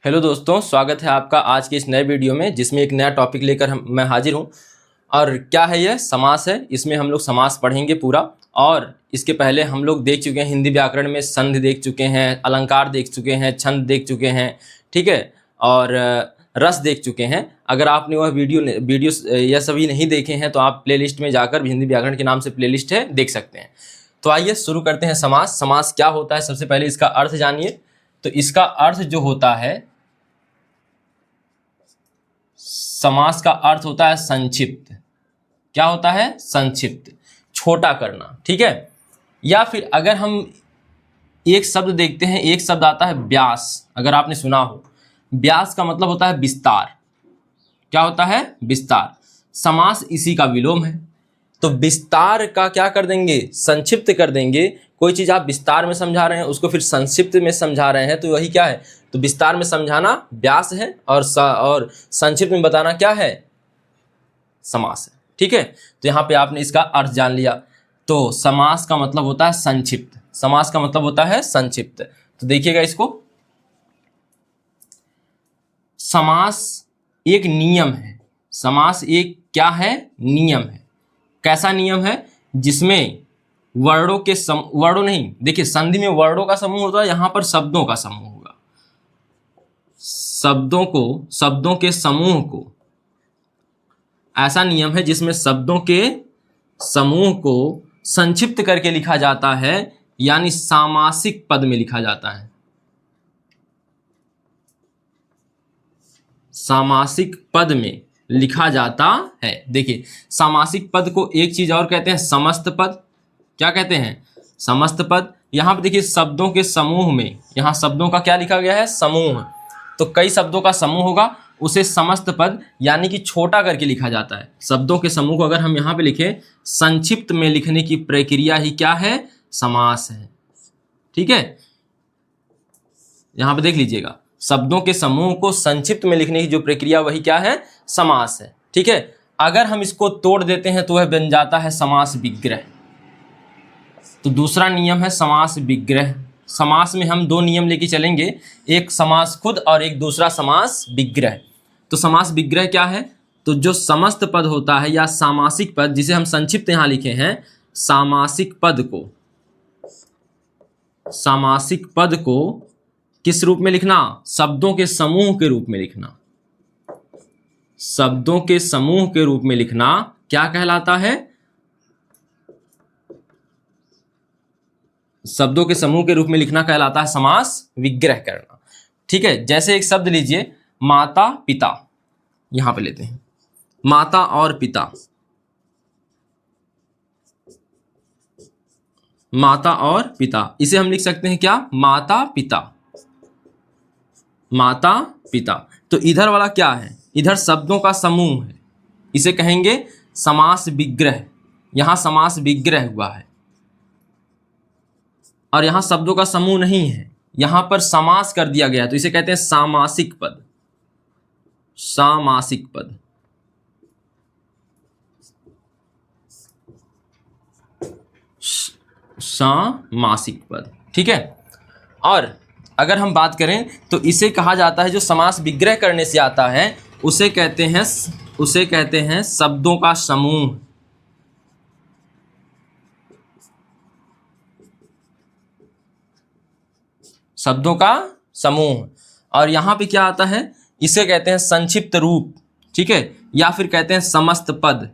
Hello दोस्तों, स्वागत है आपका आज के इस नए वीडियो में जिसमें एक नया टॉपिक लेकर मैं हाजिर हूं। और क्या है यह समास है। इसमें हम लोग समास पढ़ेंगे पूरा। और इसके पहले हम लोग देख चुके हैं हिंदी व्याकरण में संधि देख चुके हैं, अलंकार देख चुके हैं, छंद देख चुके हैं, ठीक है, और रस देख चुके हैं। अगर आपने वह वीडियो यह सभी नहीं देखे हैं तो आप प्लेलिस्ट में जाकर हिंदी व्याकरण के नाम से प्लेलिस्ट है, देख सकते हैं। तो आइए शुरू करते हैं। समास समास क्या होता है, सबसे पहले इसका अर्थ जानिए। तो इसका अर्थ जो होता है, समास का अर्थ होता है संक्षिप्त। क्या होता है? संक्षिप्त, छोटा करना, ठीक है। या फिर अगर हम एक शब्द देखते हैं, एक शब्द आता है व्यास। अगर आपने सुना हो, व्यास का मतलब होता है विस्तार। क्या होता है? विस्तार। समास इसी का विलोम है। तो विस्तार का क्या कर देंगे? संक्षिप्त कर देंगे। कोई चीज आप विस्तार में समझा रहे हैं, उसको फिर संक्षिप्त में समझा रहे हैं, तो वही क्या है? तो विस्तार में समझाना व्यास है, और संक्षिप्त में बताना क्या है? समास है, ठीक है। तो यहाँ पे आपने इसका अर्थ जान लिया। तो समास का मतलब होता है संक्षिप्त। समास का मतलब होता है संक्षिप्त। तो देखिएगा इसको, समास एक नियम है। समास एक क्या है? नियम है। कैसा नियम है? जिसमें वर्णों के वर्णों नहीं, देखिए संधि में वर्णों का समूह होता है, यहां पर शब्दों का समूह होगा। शब्दों के समूह को, ऐसा नियम है जिसमें शब्दों के समूह को संक्षिप्त करके लिखा जाता है, यानी सामासिक पद में लिखा जाता है। सामासिक पद में लिखा जाता है। देखिए, सामासिक पद को एक चीज और कहते हैं, समस्त पद। क्या कहते हैं? समस्त पद। यहां पे देखिए शब्दों के समूह में, यहां शब्दों का क्या लिखा गया है? समूह। तो कई शब्दों का समूह होगा, उसे समस्त पद यानी कि छोटा करके लिखा जाता है। शब्दों के समूह को अगर हम यहां पे लिखें, संक्षिप्त में लिखने की प्रक्रिया ही क्या है? समास है, ठीक है। यहां पे देख लीजिएगा, शब्दों के समूह को संक्षिप्त में लिखने की जो प्रक्रिया, वही क्या है? समास है, ठीक है। अगर हम इसको तोड़ देते हैं तो वह बन जाता है समास विग्रह। तो दूसरा नियम है समास विग्रह। समास में हम दो नियम लेके चलेंगे, एक समास खुद और एक दूसरा समास विग्रह। तो समास विग्रह क्या है? तो जो समस्त पद होता है या सामासिक पद, जिसे हम संक्षिप्त यहां लिखे हैं, सामासिक पद को किस रूप में लिखना? शब्दों के समूह के रूप में लिखना। शब्दों के समूह के रूप में लिखना क्या कहलाता है? शब्दों के समूह के रूप में लिखना कहलाता है समास विग्रह करना, ठीक है। जैसे एक शब्द लीजिए, माता पिता। यहां पे लेते हैं माता और पिता। माता और पिता, इसे हम लिख सकते हैं क्या? माता पिता। माता पिता। तो इधर वाला क्या है? इधर शब्दों का समूह है, इसे कहेंगे समास विग्रह। यहां समास विग्रह हुआ है, और यहां शब्दों का समूह नहीं है, यहां पर समास कर दिया गया, तो इसे कहते हैं सामासिक पद। सामासिक पद। सामासिक पद, ठीक है। और अगर हम बात करें तो इसे कहा जाता है, जो समास विग्रह करने से आता है, उसे कहते हैं शब्दों का समूह। शब्दों का समूह। और यहां पे क्या आता है? इसे कहते हैं संक्षिप्त रूप, ठीक है, या फिर कहते हैं समस्त पद।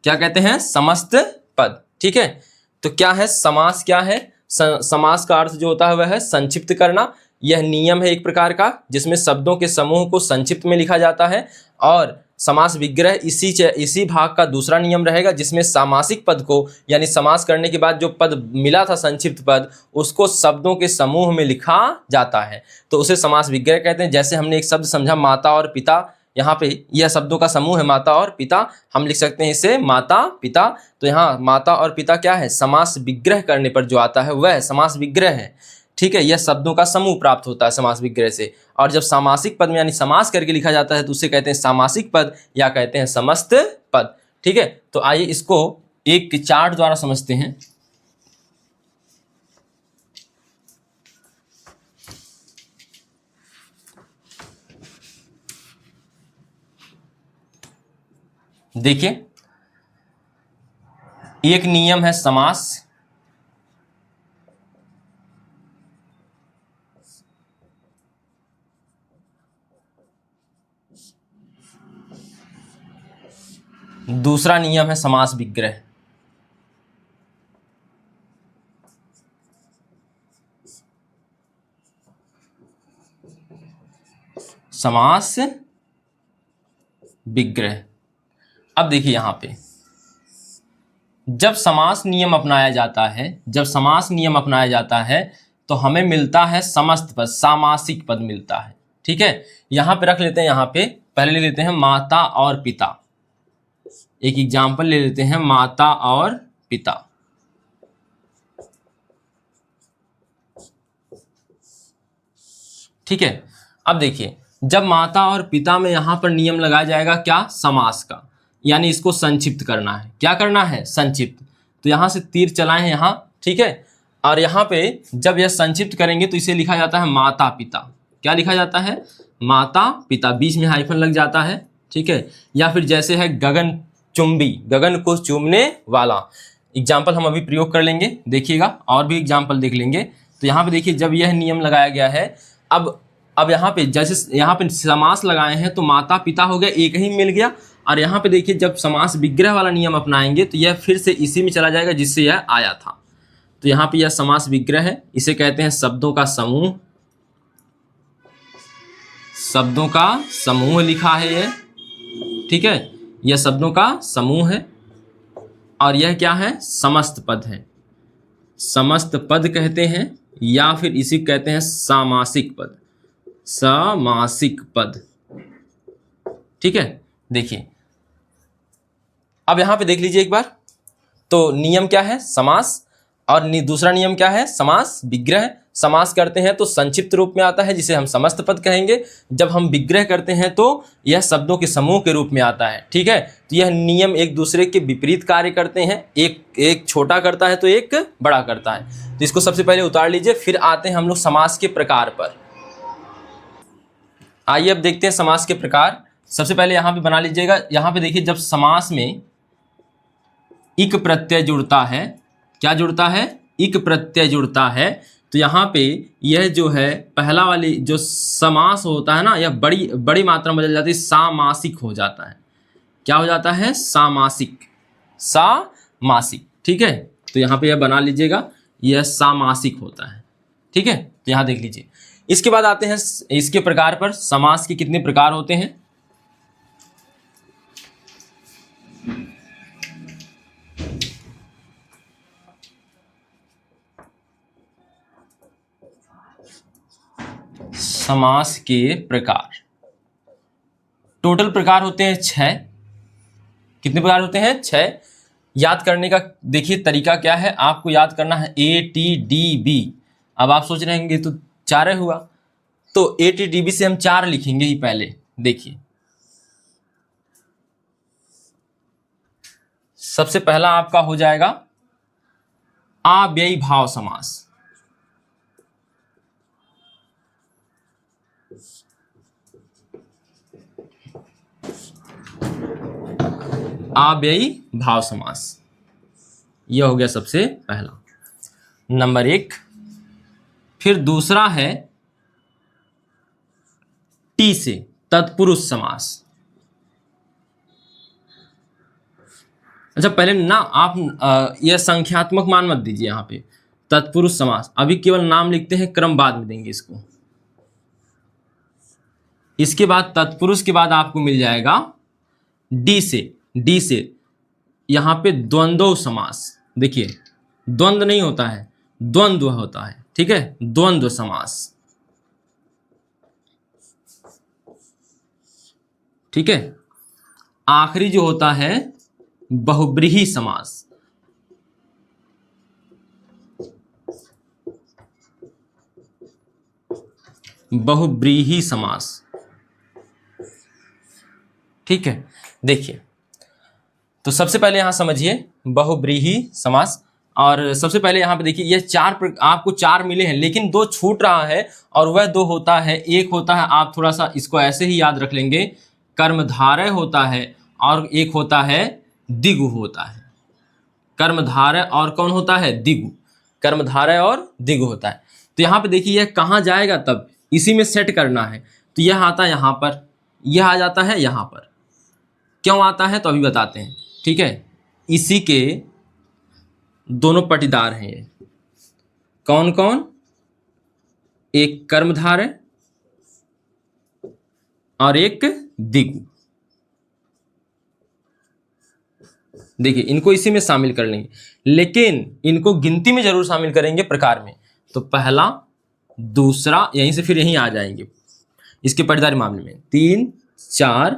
क्या कहते हैं? समस्त पद, ठीक है। तो क्या है समास? क्या है समास का अर्थ जो होता है वह है संक्षिप्त करना। यह नियम है एक प्रकार का, जिसमें शब्दों के समूह को संक्षिप्त में लिखा जाता है। और समास विग्रह इसी भाग का दूसरा नियम रहेगा, जिसमें सामासिक पद को, यानी समास करने के बाद जो पद मिला था संक्षिप्त पद, उसको शब्दों के समूह में लिखा जाता है, तो उसे समास विग्रह कहते हैं। जैसे हमने एक शब्द समझा माता और पिता, यहाँ पे यह शब्दों का समूह है माता और पिता, हम लिख सकते हैं इसे माता पिता। तो यहाँ माता और पिता क्या है? समास विग्रह करने पर जो आता है वह समास विग्रह है, ठीक है। यह शब्दों का समूह प्राप्त होता है समास विग्रह से। और जब सामासिक पद में यानी समास करके लिखा जाता है, तो उसे कहते हैं सामासिक पद या कहते हैं समस्त पद, ठीक है। तो आइए इसको एक चार्ट द्वारा समझते हैं। देखिए, एक नियम है समास, दूसरा नियम है समास विग्रह। समास विग्रह। अब देखिए यहां पे जब समास नियम अपनाया जाता है, जब समास नियम अपनाया जाता है तो हमें मिलता है समस्त पद, सामासिक पद मिलता है। ठीक है, यहां पे रख लेते हैं, यहां पे पहले ले लेते हैं माता और पिता। एक एग्जाम्पल ले लेते हैं, माता और पिता। ठीक है, अब देखिए जब माता और पिता में यहां पर नियम लगाया जाएगा क्या, समास का, यानी इसको संक्षिप्त करना है। क्या करना है, संक्षिप्त। तो यहां से तीर चलाए हैं यहां, ठीक है, और यहां पे जब यह संक्षिप्त करेंगे तो इसे लिखा जाता है माता पिता। क्या लिखा जाता है, माता पिता, बीच में हाइफन लग जाता है। ठीक है, या फिर जैसे है गगन चुंबी, गगन को चूमने वाला, एग्जाम्पल हम अभी प्रयोग कर लेंगे, देखिएगा, और भी एग्जाम्पल देख लेंगे। तो यहाँ पे देखिए जब यह नियम लगाया गया है, अब यहाँ पे जैसे यहाँ पे समास लगाए हैं तो माता पिता हो गया, एक ही मिल गया। और यहाँ पे देखिए जब समास विग्रह वाला नियम अपनाएंगे तो यह फिर से इसी में चला जाएगा जिससे यह आया था। तो यहाँ पे यह समास विग्रह है, इसे कहते हैं शब्दों का समूह। शब्दों का समूह लिखा है ये, ठीक है, यह शब्दों का समूह है। और यह क्या है, समस्त पद है, समस्त पद कहते हैं, या फिर इसी कहते हैं सामासिक पद, सामासिक पद। ठीक है, देखिए अब यहां पे देख लीजिए एक बार, तो नियम क्या है, समास, और दूसरा नियम क्या है, समास विग्रह। समास करते हैं तो संक्षिप्त रूप में आता है जिसे हम समस्त पद कहेंगे। जब हम विग्रह करते हैं तो यह शब्दों के समूह के रूप में आता है। ठीक है, तो यह नियम एक दूसरे के विपरीत कार्य करते हैं, एक छोटा करता है तो एक बड़ा करता है। तो इसको सबसे पहले उतार लीजिए, फिर आते हैं हम लोग समास के प्रकार पर। आइए अब देखते हैं समास के प्रकार। सबसे पहले यहां पे बना लीजिएगा, यहां पे देखिए जब समास में इक प्रत्यय जुड़ता है, क्या जुड़ता है, इक प्रत्यय जुड़ता है, तो यहाँ पे यह जो है पहला वाली जो समास होता है ना, यह बड़ी मात्रा में बदल जाती है, सामासिक हो जाता है। क्या हो जाता है, सामासिक, सामासिक। ठीक है, तो यहाँ पे यह बना लीजिएगा, यह सामासिक होता है। ठीक है, तो यहाँ देख लीजिए। इसके बाद आते हैं इसके प्रकार पर। समास के कितने प्रकार होते हैं, समास के प्रकार, टोटल प्रकार होते हैं 6। कितने प्रकार होते हैं, 6। याद करने का देखिए तरीका क्या है, आपको याद करना है ATDB। अब आप सोच रहे हैं तो 4 हुआ, तो ATDB से हम 4 लिखेंगे ही पहले। देखिए सबसे पहला आपका हो जाएगा अव्ययी भाव समास। अव्ययी भाव समास, यह हो गया सबसे पहला, नंबर 1। फिर दूसरा है टी से तत्पुरुष समास। अच्छा पहले ना आप यह संख्यात्मक मान मत दीजिए, यहाँ पे तत्पुरुष समास अभी केवल नाम लिखते हैं, क्रम बाद में देंगे इसको। इसके बाद तत्पुरुष के बाद आपको मिल जाएगा डी से यहाँ पे द्वंद्व समास। देखिए द्वंद्व नहीं होता है, द्वंद्व होता है। ठीक है, द्वंद्व समास। ठीक है, आखिरी जो होता है बहुब्रीहि समास। बहुब्रीहि समास। ठीक है, देखिए तो सबसे पहले यहां समझिए बहुब्रीहि समास। और सबसे पहले यहां पे देखिए ये आपको 4 मिले हैं, लेकिन 2 छूट रहा है, और वह 2 होता है, एक होता है, आप थोड़ा सा इसको ऐसे ही याद रख लेंगे, कर्मधारय होता है, और एक होता है द्विगु होता है। कर्मधारय और कौन होता है? द्विगु। कर्मधारय और द्विगु होता है। तो यहाँ पे देखिए यह कहाँ जाएगा, तब इसी में सेट करना है। तो यह आता है यहाँ पर, यह आ जाता है यहाँ पर। क्यों आता है तो अभी बताते हैं, ठीक है। इसी के दोनों पटीदार हैं ये। कौन कौन? एक कर्मधारय और एक द्विगु। देखिए इनको इसी में शामिल कर लेंगे, लेकिन इनको गिनती में जरूर शामिल करेंगे प्रकार में। तो पहला, दूसरा, यहीं से फिर यहीं आ जाएंगे इसके पटीदारी मामले में 3, 4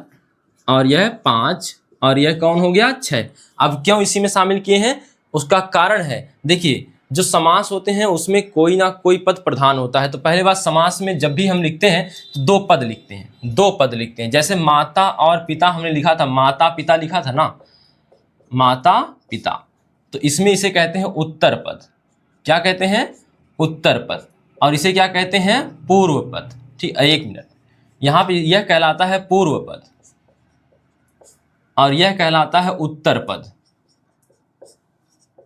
और यह 5 और यह कौन हो गया? 6। अब क्यों इसी में शामिल किए हैं उसका कारण है। देखिए जो समास होते हैं उसमें कोई ना कोई पद प्रधान होता है। तो पहले बात, समास में जब भी हम लिखते हैं तो दो पद लिखते हैं। जैसे माता और पिता हमने लिखा था, माता पिता लिखा था ना, माता पिता। तो इसमें इसे कहते हैं उत्तर पद। क्या कहते हैं? उत्तर पद। और इसे क्या कहते हैं? पूर्व पद। ठीक, एक मिनट, यहाँ पे यह कहलाता है पूर्व पद और यह कहलाता है उत्तर पद।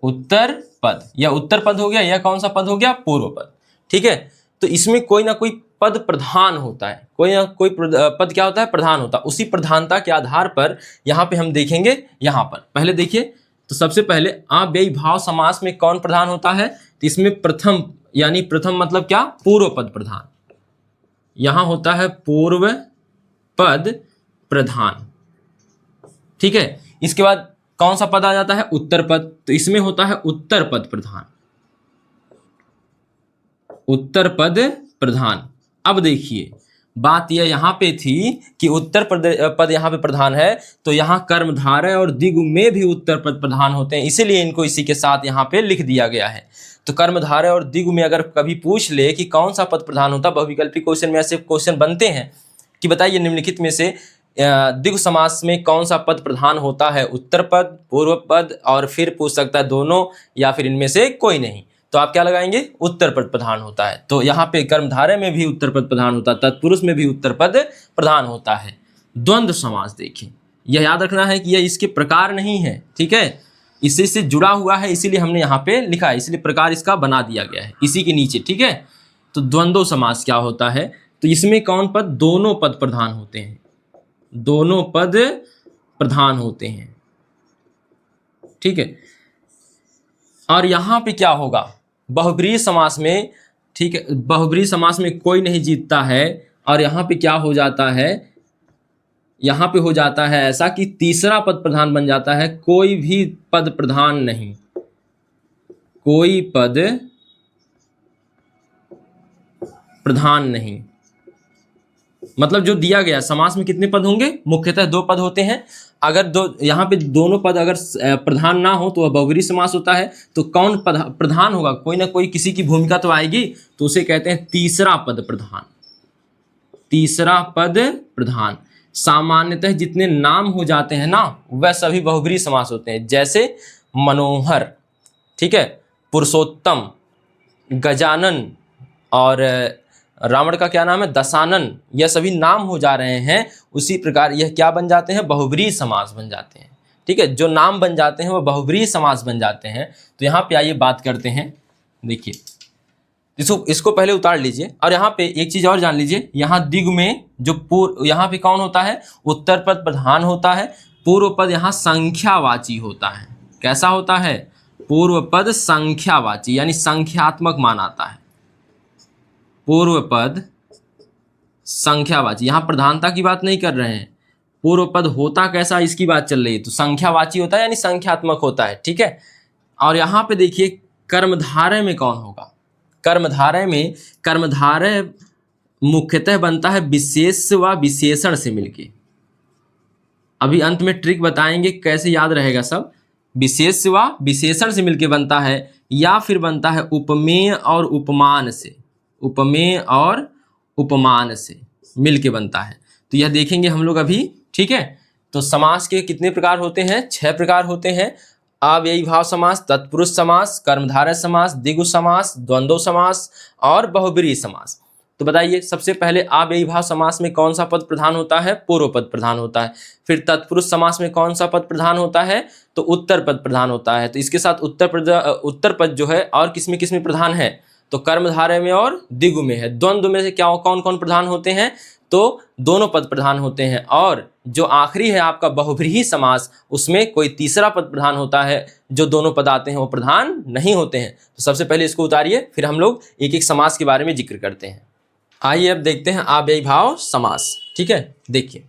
उत्तर पद, यह उत्तर पद हो गया, यह कौन सा पद हो गया? पूर्व पद। ठीक है। तो इसमें कोई ना कोई पद प्रधान होता है, कोई ना कोई पद क्या होता है? प्रधान होता है। उसी प्रधानता के आधार पर यहाँ पे हम देखेंगे। यहाँ पर पहले देखिए, तो सबसे पहले अव्ययी भाव समास में कौन प्रधान होता है? तो इसमें प्रथम, यानी प्रथम मतलब क्या? पूर्व पद प्रधान। यहाँ होता है पूर्व पद प्रधान। ठीक है। इसके बाद कौन सा पद आ जाता है? उत्तर पद। तो इसमें होता है उत्तर पद प्रधान, उत्तर पद प्रधान। अब देखिए बात यह यहाँ पे थी कि उत्तर पद यहाँ पे प्रधान है, तो यहाँ कर्मधारय और द्विगु में भी उत्तर पद प्रधान होते हैं, इसीलिए इनको इसी के साथ यहाँ पे लिख दिया गया है। तो कर्मधारय और द्विगु में अगर कभी पूछ ले कि कौन सा पद प्रधान होता, बहुविकल्पी क्वेश्चन में ऐसे क्वेश्चन बनते हैं कि बताइए निम्नलिखित में से द्विगु समास में कौन सा पद प्रधान होता है? उत्तर पद, पूर्व पद, और फिर पूछ सकता है दोनों या फिर इनमें से कोई नहीं। तो आप क्या लगाएंगे? उत्तर पद प्रधान होता है। तो यहाँ पे कर्मधारय में भी उत्तर पद प्रधान होता है, तत्पुरुष में भी उत्तर पद प्रधान होता है। द्वंद्व समास देखिए, यह याद रखना है कि यह इसके प्रकार नहीं है, ठीक है, इसी से जुड़ा हुआ है, इसीलिए हमने यहाँ पे लिखा है, इसलिए प्रकार इसका बना दिया गया है इसी के नीचे। ठीक है। तो द्वंद्व समास क्या होता है? तो इसमें कौन पद? दोनों पद प्रधान होते हैं, दोनों पद प्रधान होते हैं। ठीक है। और यहां पे क्या होगा? बहुब्रीहि समास में, ठीक है, बहुब्रीहि समास में कोई नहीं जीतता है। और यहां पे क्या हो जाता है? यहां पे हो जाता है ऐसा कि तीसरा पद प्रधान बन जाता है, कोई भी पद प्रधान नहीं, कोई पद प्रधान नहीं। मतलब जो दिया गया समास में कितने पद होंगे? मुख्यतः दो पद होते हैं। अगर यहाँ पे दोनों पद अगर प्रधान ना हो तो वह बहुब्रीहि समास होता है। तो कौन प्रधान होगा? कोई ना कोई किसी की भूमिका तो आएगी, तो उसे कहते हैं तीसरा पद प्रधान। तीसरा पद प्रधान। सामान्यतः जितने नाम हो जाते हैं ना, वह सभी बहुब्रीहि समास होते हैं। जैसे मनोहर, ठीक है, पुरुषोत्तम, गजानन और रावण का क्या नाम है? दशानन। यह सभी नाम हो जा रहे हैं, उसी प्रकार यह क्या बन जाते हैं? बहुब्रीहि समास बन जाते हैं। ठीक है। जो नाम बन जाते हैं वह बहुब्रीहि समास बन जाते हैं। तो यहाँ पे आइए बात करते हैं। देखिए इसको पहले उतार लीजिए, और यहाँ पे एक चीज और जान लीजिए, यहाँ द्विगु में जो यहाँ पे कौन होता है? उत्तर पद प्रधान होता है। पूर्व पद यहाँ संख्यावाची होता है। कैसा होता है? पूर्व पद संख्यावाची, यानी संख्यात्मक मान आता है। पूर्व पद संख्यावाची, यहाँ प्रधानता की बात नहीं कर रहे हैं, पूर्व पद होता कैसा इसकी बात चल रही है। तो संख्यावाची होता है यानी संख्यात्मक होता है। ठीक है। और यहाँ पे देखिए कर्मधारय में कौन होगा? कर्मधारय में कर्मधारय मुख्यतः बनता है विशेष व विशेषण से मिलके। अभी अंत में ट्रिक बताएंगे कैसे याद रहेगा सब। विशेष व विशेषण से मिलके बनता है, या फिर बनता है उपमेय और उपमान से, उपमेय और उपमान से मिलके बनता है। तो यह देखेंगे हम लोग अभी। ठीक है। तो समास के कितने प्रकार होते हैं? 6 प्रकार होते हैं। अव्ययी भाव समास, तत्पुरुष समास, कर्मधारय समास, द्विगु समास, द्वंद्व समास और बहुब्रीहि समास। तो बताइए सबसे पहले अव्ययी भाव समास में कौन सा पद प्रधान होता है? पूर्व पद प्रधान होता है। फिर तत्पुरुष समास में कौन सा पद प्रधान होता है? तो उत्तर पद प्रधान होता है। तो इसके साथ उत्तर पद जो है और किसमें किसमें प्रधान है? तो कर्मधारय में और द्विगु में है। द्वंद्व में से क्या कौन कौन प्रधान होते हैं? तो दोनों पद प्रधान होते हैं। और जो आखिरी है आपका बहुव्रीहि समास, उसमें कोई तीसरा पद प्रधान होता है, जो दोनों पद आते हैं वो प्रधान नहीं होते हैं। तो सबसे पहले इसको उतारिए, फिर हम लोग एक एक समास के बारे में जिक्र करते हैं। आइए अब देखते हैं अव्ययी भाव समास। ठीक है, देखिए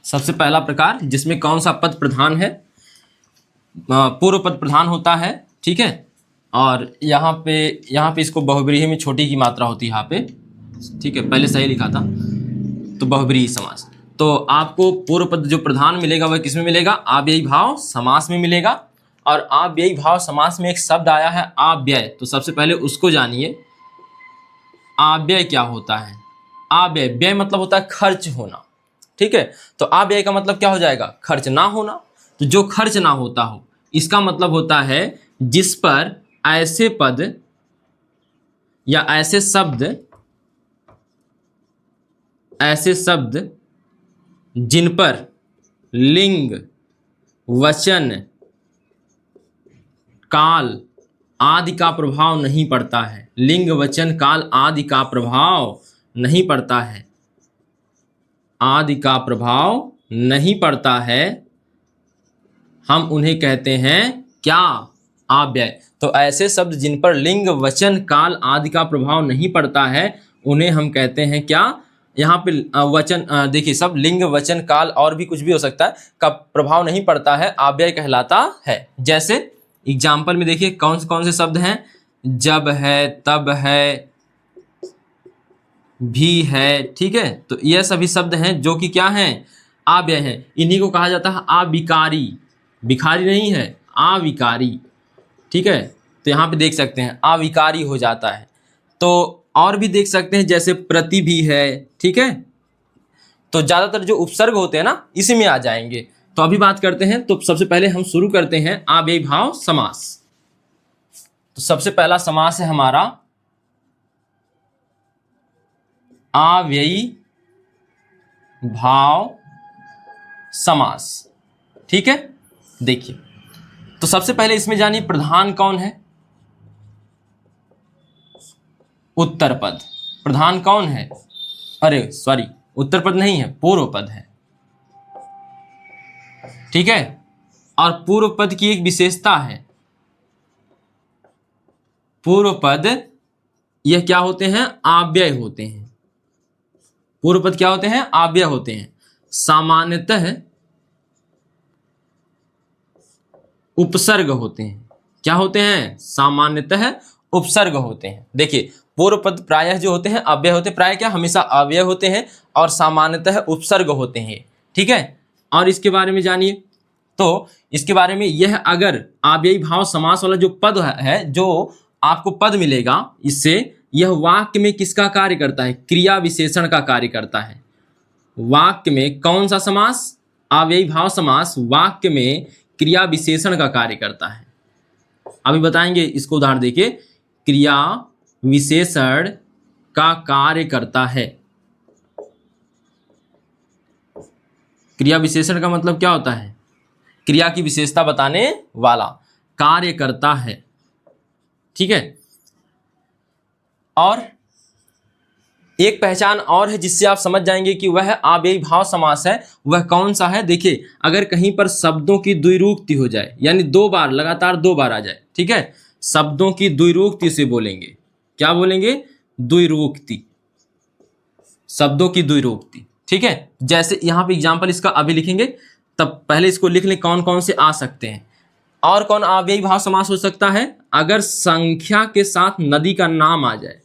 सबसे पहला प्रकार जिसमें कौन सा पद प्रधान है? पूर्व पद प्रधान होता है। ठीक है, और यहाँ पे इसको बहुव्रीहि में छोटी की मात्रा होती है यहाँ पे। ठीक है, पहले सही लिखा था, तो बहुव्रीहि समास। तो आपको पूर्व पद जो प्रधान मिलेगा वह किसमें मिलेगा? अव्ययी भाव समास में मिलेगा। और अव्ययी भाव समास में एक शब्द आया है अव्यय, तो सबसे पहले उसको जानिए। अव्यय क्या होता है? अव्यय, व्यय मतलब होता है खर्च होना। ठीक है, तो अव्यय का मतलब क्या हो जाएगा? खर्च ना होना। तो जो खर्च ना होता हो, इसका मतलब होता है जिस पर ऐसे पद या ऐसे शब्द जिन पर लिंग, वचन, काल आदि का प्रभाव नहीं पड़ता है। लिंग, वचन, काल आदि का प्रभाव नहीं पड़ता है, आदि का प्रभाव नहीं पड़ता है, हम उन्हें कहते हैं क्या? अव्यय। तो ऐसे शब्द जिन पर लिंग, वचन, काल आदि का प्रभाव नहीं पड़ता है, उन्हें हम कहते हैं क्या? यहाँ पे वचन देखिए, सब लिंग, वचन, काल और भी कुछ भी हो सकता है का प्रभाव नहीं पड़ता है, अव्यय कहलाता है। जैसे एग्जाम्पल में देखिए कौन से शब्द हैं? जब है, तब है, भी है। ठीक है, तो ये सभी शब्द हैं जो कि क्या हैं? अव्यय हैं। इन्हीं को कहा जाता है अविकारी। भिखारी नहीं है, अविकारी। ठीक है, तो यहाँ पे देख सकते हैं अविकारी हो जाता है। तो और भी देख सकते हैं जैसे प्रति भी है। ठीक है, तो ज़्यादातर जो उपसर्ग होते हैं ना, इसी में आ जाएंगे। तो अभी बात करते हैं, तो सबसे पहले हम शुरू करते हैं अव्ययी भाव समास। तो सबसे पहला समास है हमारा अव्ययी भाव समास। ठीक है, देखिए तो सबसे पहले इसमें जानिए प्रधान कौन है? उत्तर पद। प्रधान कौन है? अरे सॉरी, उत्तर पद नहीं है, पूर्व पद है। ठीक है, और पूर्व पद की एक विशेषता है, पूर्व पद यह क्या होते हैं? अव्यय होते हैं। पूर्व पद क्या होते हैं? अव्यय होते हैं। सामान्यतः उपसर्ग होते हैं। क्या होते हैं? सामान्यतः उपसर्ग होते हैं। देखिए पूर्व पद प्रायः जो होते हैं अव्यय होते हैं, प्रायः क्या हमेशा अव्यय होते हैं, और सामान्यतः उपसर्ग होते हैं। ठीक है, और इसके बारे में जानिए। तो इसके बारे में यह अगर अव्ययी भाव समास वाला जो पद है, जो आपको पद मिलेगा, इससे यह वाक्य में किसका कार्य करता है? क्रिया विशेषण का कार्य करता है। वाक्य में कौन सा समास? अव्ययी भाव समास वाक्य में क्रिया विशेषण का कार्य करता है। अभी बताएंगे इसको उदाहरण देके। क्रिया विशेषण का कार्य करता है। क्रिया विशेषण का मतलब क्या होता है? क्रिया की विशेषता बताने वाला, कार्य करता है। ठीक है, और एक पहचान और है जिससे आप समझ जाएंगे कि वह अव्ययी भाव समास है। वह कौन सा है? देखिए अगर कहीं पर शब्दों की द्विरूक्ति हो जाए, यानी दो बार लगातार दो बार आ जाए। ठीक है, शब्दों की द्विरूक्ति से बोलेंगे। क्या बोलेंगे? द्विरूक्ति, शब्दों की द्विरूक्ति। ठीक है, जैसे यहाँ पे एग्जाम्पल इसका अभी लिखेंगे, तब पहले इसको लिख लें कौन कौन से आ सकते हैं। और कौन अव्ययी भाव समास हो सकता है? अगर संख्या के साथ नदी का नाम आ जाए,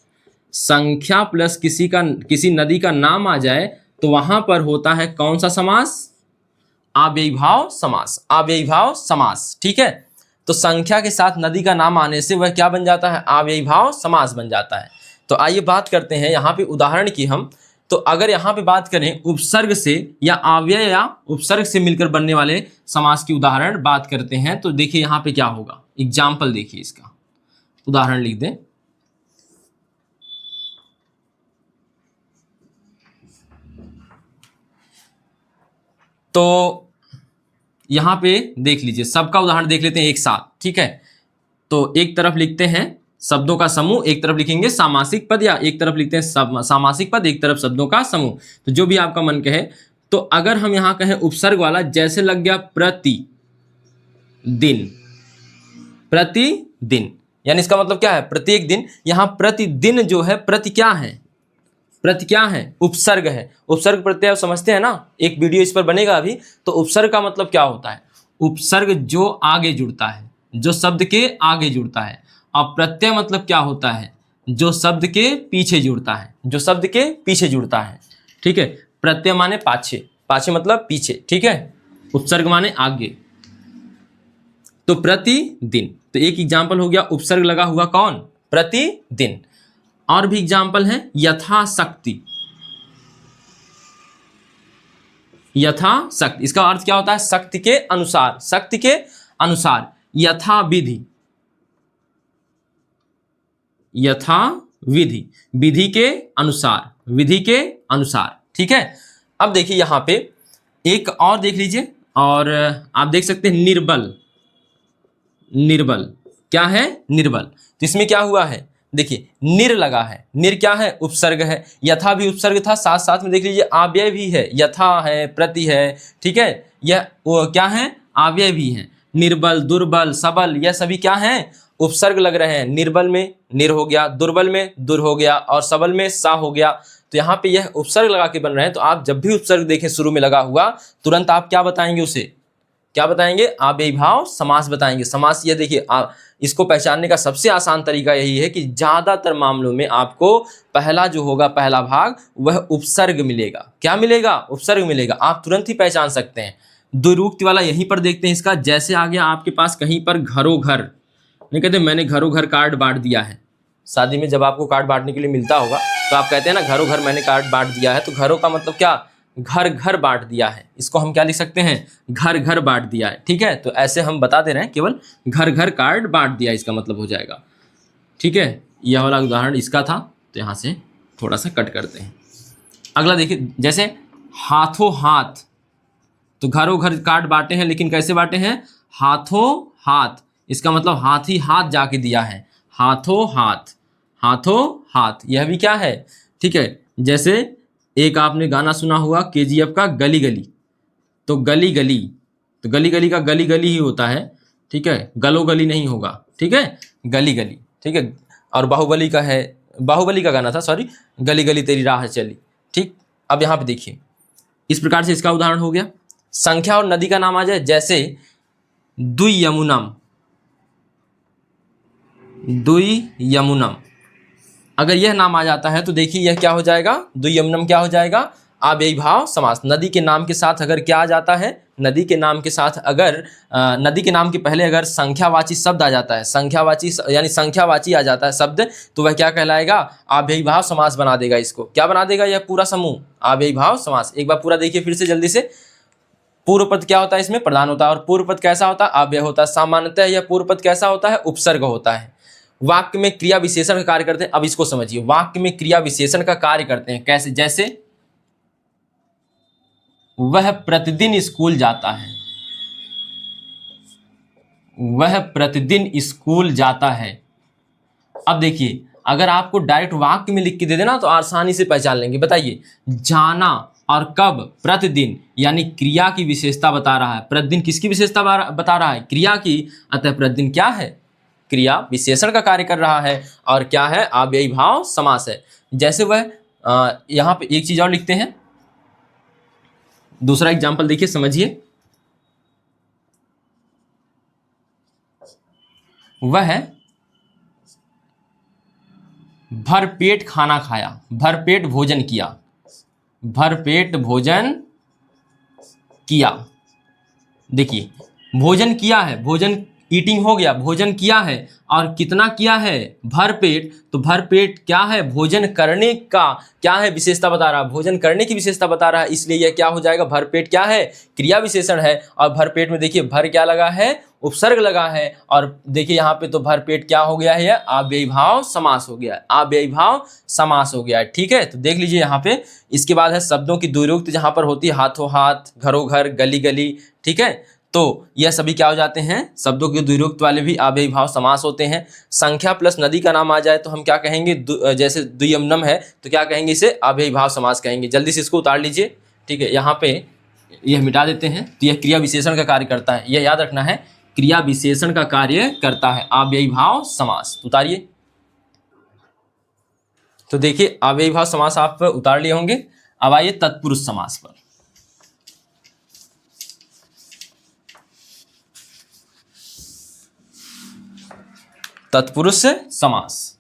संख्या प्लस किसी नदी का नाम आ जाए, तो वहां पर होता है कौन सा समास? अव्ययी भाव समास। अव्ययी भाव समास। ठीक है, तो संख्या के साथ नदी का नाम आने से वह क्या बन जाता है? अव्ययी भाव समास बन जाता है। तो आइए बात करते हैं यहाँ पे उदाहरण की हम। तो अगर यहाँ पे बात करें उपसर्ग से या अव्यय या उपसर्ग से मिलकर बनने वाले समास की उदाहरण बात करते हैं, तो देखिए यहाँ पे क्या होगा। एग्जाम्पल देखिए, इसका उदाहरण लिख दें। तो यहां पे देख लीजिए, सबका उदाहरण देख लेते हैं एक साथ, ठीक है। तो एक तरफ लिखते हैं शब्दों का समूह, एक तरफ लिखेंगे सामासिक पद, या एक तरफ लिखते हैं सामासिक पद, एक तरफ शब्दों का समूह, तो जो भी आपका मन कहे। तो अगर हम यहां कहें उपसर्ग वाला, जैसे लग गया प्रतिदिन, प्रतिदिन यानी इसका मतलब क्या है, प्रत्येक दिन। यहां प्रतिदिन जो है, प्रति क्या है, प्रति क्या है, उपसर्ग है। उपसर्ग प्रत्यय आप समझते हैं ना, एक वीडियो इस पर बनेगा अभी। तो उपसर्ग का मतलब क्या होता है, उपसर्ग जो आगे जुड़ता है, जो शब्द के आगे जुड़ता है। और प्रत्यय मतलब क्या होता है, जो शब्द के पीछे जुड़ता है, जो शब्द के पीछे जुड़ता है, ठीक है। प्रत्यय माने पाछे, पाछे मतलब पीछे, ठीक है। उपसर्ग माने आगे। तो प्रतिदिन, तो एक एग्जाम्पल हो गया, उपसर्ग लगा हुआ कौन, प्रतिदिन। और भी एग्जाम्पल है, यथाशक्ति, यथाशक्ति इसका अर्थ क्या होता है, शक्ति के अनुसार, शक्ति के अनुसार। यथाविधि, यथाविधि विधि के अनुसार, विधि के अनुसार, ठीक है। अब देखिए यहां पे एक और देख लीजिए, और आप देख सकते हैं निर्बल, निर्बल क्या है, निर्बल। तो इसमें क्या हुआ है, देखिए निर लगा है, निर क्या है, उपसर्ग है। यथा भी उपसर्ग था, साथ साथ में देख लीजिए आव्यय भी है, यथा है, प्रति है, ठीक है। यह वो क्या है, आव्यय भी है। निर्बल, दुर्बल, सबल, यह सभी क्या है, उपसर्ग लग रहे हैं। निर्बल में निर हो गया, दुर्बल में दुर हो गया, और सबल में सा हो गया। तो यहाँ पे यह उपसर्ग लगा के बन रहे हैं। तो आप जब भी उपसर्ग देखें शुरू में लगा हुआ, तुरंत आप क्या बताएंगे, उसे क्या बताएंगे, अव्ययीभाव समास बताएंगे। समास, ये देखिए इसको पहचानने का सबसे आसान तरीका यही है कि ज्यादातर मामलों में आपको पहला जो होगा, पहला भाग, वह उपसर्ग मिलेगा। क्या मिलेगा, उपसर्ग मिलेगा। आप तुरंत ही पहचान सकते हैं। दुरुक्ति वाला यहीं पर देखते हैं इसका, जैसे आ गया आपके पास कहीं पर घरों घर, नहीं कहते मैंने घरों घर कार्ड बांट दिया है। शादी में जब आपको कार्ड बांटने के लिए मिलता होगा तो आप कहते हैं ना, घरों घर मैंने कार्ड बांट दिया है। तो घरों का मतलब क्या, घर घर बांट दिया है। इसको हम क्या लिख सकते हैं, घर घर बांट दिया है, ठीक है। तो ऐसे हम बता दे रहे हैं, केवल घर घर कार्ड बांट दिया, इसका मतलब हो जाएगा, ठीक है। यह वाला उदाहरण इसका था। तो यहाँ से थोड़ा सा कट करते हैं। अगला देखिए, जैसे हाथों हाथ, तो घरों घर कार्ड बांटे हैं, लेकिन कैसे बांटे हैं, हाथों हाथ। इसका मतलब हाथ ही हाथ जाके दिया है, हाथों हाथ, हाथों हाथ। यह भी क्या है, ठीक है। जैसे एक आपने गाना सुना हुआ KGF का, गली गली, तो गली गली, तो गली गली का गली गली ही होता है, ठीक है। गलो गली नहीं होगा, ठीक है, गली गली, ठीक है। और बाहुबली का है, बाहुबली का गाना था, सॉरी, गली गली तेरी राह चली, ठीक। अब यहाँ पे देखिए, इस प्रकार से इसका उदाहरण हो गया। संख्या और नदी का नाम आ जाए, जैसे द्वियमुनम, द्वियमुनम, अगर यह नाम आ जाता है तो देखिए यह क्या हो जाएगा, द्वियमुनम क्या हो जाएगा, अव्ययीभाव समास। नदी के नाम के साथ अगर क्या आ जाता है, नदी के नाम के साथ अगर नदी के नाम के पहले अगर संख्यावाची शब्द आ जाता है, संख्यावाची यानी संख्यावाची आ जाता है शब्द, तो वह क्या कहलाएगा, अव्ययीभाव समास बना देगा। इसको क्या बना देगा, यह पूरा समूह अव्ययीभाव समास। एक बार पूरा देखिए फिर से जल्दी से। पूर्व पद क्या होता है, इसमें प्रधान होता है, और पूर्व पद कैसा होता है, अव्यय होता है। सामान्यतः यह पूर्व पद कैसा होता है, उपसर्ग होता है। वाक्य में क्रिया विशेषण का कार्य करते हैं। अब इसको समझिए, वाक्य में क्रिया विशेषण का कार्य करते हैं कैसे, जैसे वह प्रतिदिन स्कूल जाता है, वह प्रतिदिन स्कूल जाता है। अब देखिए, अगर आपको डायरेक्ट वाक्य में लिख के दे देना तो आसानी से पहचान लेंगे। बताइए, जाना और कब, प्रतिदिन, यानी क्रिया की विशेषता बता रहा है। प्रतिदिन किसकी विशेषता बता रहा है, क्रिया की। अतः प्रतिदिन क्या है, क्रिया विशेषण का कार्य कर रहा है, और क्या है, अव्ययीभाव समास है। जैसे वह यहाँ पे एक चीज और लिखते हैं, दूसरा एग्जाम्पल देखिए, समझिए। वह भरपेट खाना खाया, भरपेट भोजन किया, भरपेट भोजन किया। देखिए, भोजन किया है, भोजन ईटिंग हो गया, भोजन किया है, और कितना किया है, भरपेट। तो भरपेट क्या है, भोजन करने का क्या है, विशेषता बता रहा है, भोजन करने की विशेषता बता रहा है, इसलिए यह क्या हो जाएगा, भरपेट क्या है, क्रिया विशेषण है। और भरपेट में देखिए भर क्या लगा है, उपसर्ग लगा है, और देखिए यहाँ पे तो भरपेट क्या हो गया है, यह अव्ययीभाव समास हो गया है, अव्ययीभाव समास हो गया है। ठीक है, तो देख लीजिए यहाँ पे। इसके बाद है शब्दों की द्विरूक्त, जहाँ पर होती है हाथों हाथ, घरों घर, गली गली। ठीक है, तो यह सभी क्या हो जाते हैं, शब्दों के द्विरूक्त वाले भी अव्ययीभाव समास होते हैं। संख्या प्लस नदी का नाम आ जाए तो हम क्या कहेंगे, जैसे द्वियमनम है तो क्या कहेंगे, इसे अव्ययीभाव समास कहेंगे। जल्दी से इसको उतार लीजिए। ठीक है, यहाँ पे यह मिटा देते हैं। तो यह क्रिया विशेषण का कार्य करता है, यह याद रखना है, क्रिया विशेषण का कार्य करता है अव्ययीभाव समास। उतारिए। तो देखिए अव्ययीभाव समास आप उतार लिए होंगे। अब आइए तत्पुरुष समास पर। तत्पुरुष समास।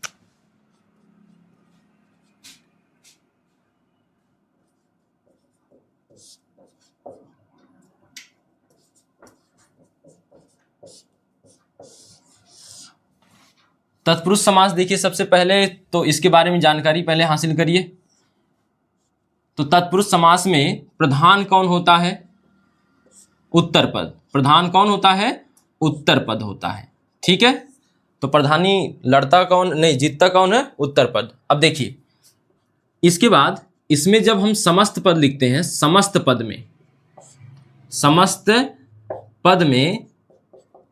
तत्पुरुष समास देखिए, सबसे पहले तो इसके बारे में जानकारी पहले हासिल करिए। तो तत्पुरुष समास में प्रधान कौन होता है, उत्तर पद। प्रधान कौन होता है, उत्तर पद होता है। ठीक है, तो प्रधानी लड़ता कौन, नहीं जीतता कौन है, उत्तर पद। अब देखिए इसके बाद इसमें जब हम समस्त पद लिखते हैं, समस्त पद में, समस्त पद में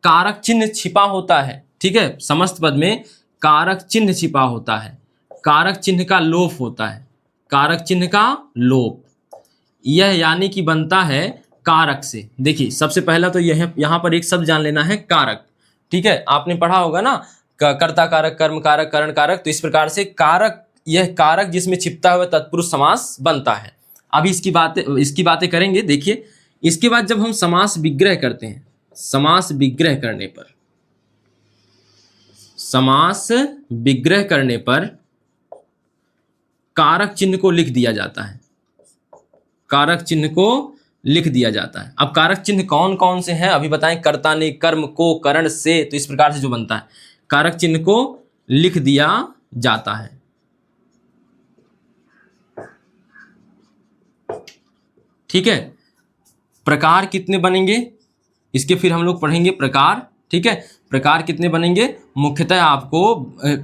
कारक चिन्ह छिपा होता है। ठीक है, समस्त पद में कारक चिन्ह छिपा होता है, कारक चिन्ह का लोप होता है, कारक चिन्ह का लोप, यह यानी कि बनता है कारक से। देखिए सबसे पहला तो यह यहाँ पर एक शब्द जान लेना है, कारक। ठीक है, आपने पढ़ा होगा ना, कर्ता कारक, कर्म कारक, करण कारक। तो इस प्रकार से कारक, यह कारक जिसमें छिपता हुआ तत्पुरुष समास बनता है। अभी इसकी बातें करेंगे। देखिए इसके बाद जब हम समास विग्रह करते हैं, समास विग्रह करने पर, समास विग्रह करने पर कारक चिन्ह को लिख दिया जाता है, कारक चिन्ह को लिख दिया जाता है। अब कारक चिन्ह कौन कौन से हैं अभी बताएं। कर्ता ने, कर्म को, करण से, तो इस प्रकार से जो बनता है कारक चिन्ह को लिख दिया जाता है। ठीक है, प्रकार कितने बनेंगे इसके फिर हम लोग पढ़ेंगे प्रकार। ठीक है, प्रकार कितने बनेंगे, मुख्यतः आपको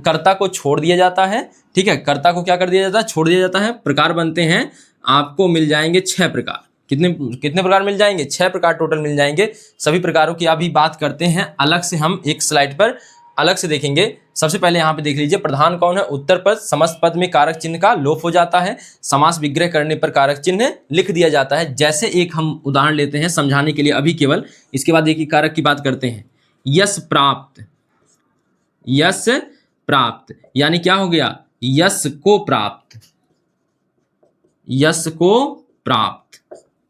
कर्ता को छोड़ दिया जाता है। ठीक है, कर्ता को क्या कर दिया जाता है, छोड़ दिया जाता है। प्रकार बनते हैं, आपको मिल जाएंगे 6 प्रकार। कितने प्रकार मिल जाएंगे, 6 प्रकार टोटल मिल जाएंगे। सभी प्रकारों की अभी बात करते हैं, अलग से हम एक स्लाइड पर अलग से देखेंगे। सबसे पहले यहाँ पे देख लीजिए, प्रधान कौन है, उत्तर पद। समस्त पद में कारक चिन्ह का लोप हो जाता है, समास विग्रह करने पर कारक चिन्ह लिख दिया जाता है। जैसे एक हम उदाहरण लेते हैं समझाने के लिए अभी केवल, इसके बाद देखिए कारक की बात करते हैं। यश प्राप्त, यश प्राप्त यानी क्या हो गया, यश को प्राप्त, यश को प्राप्त।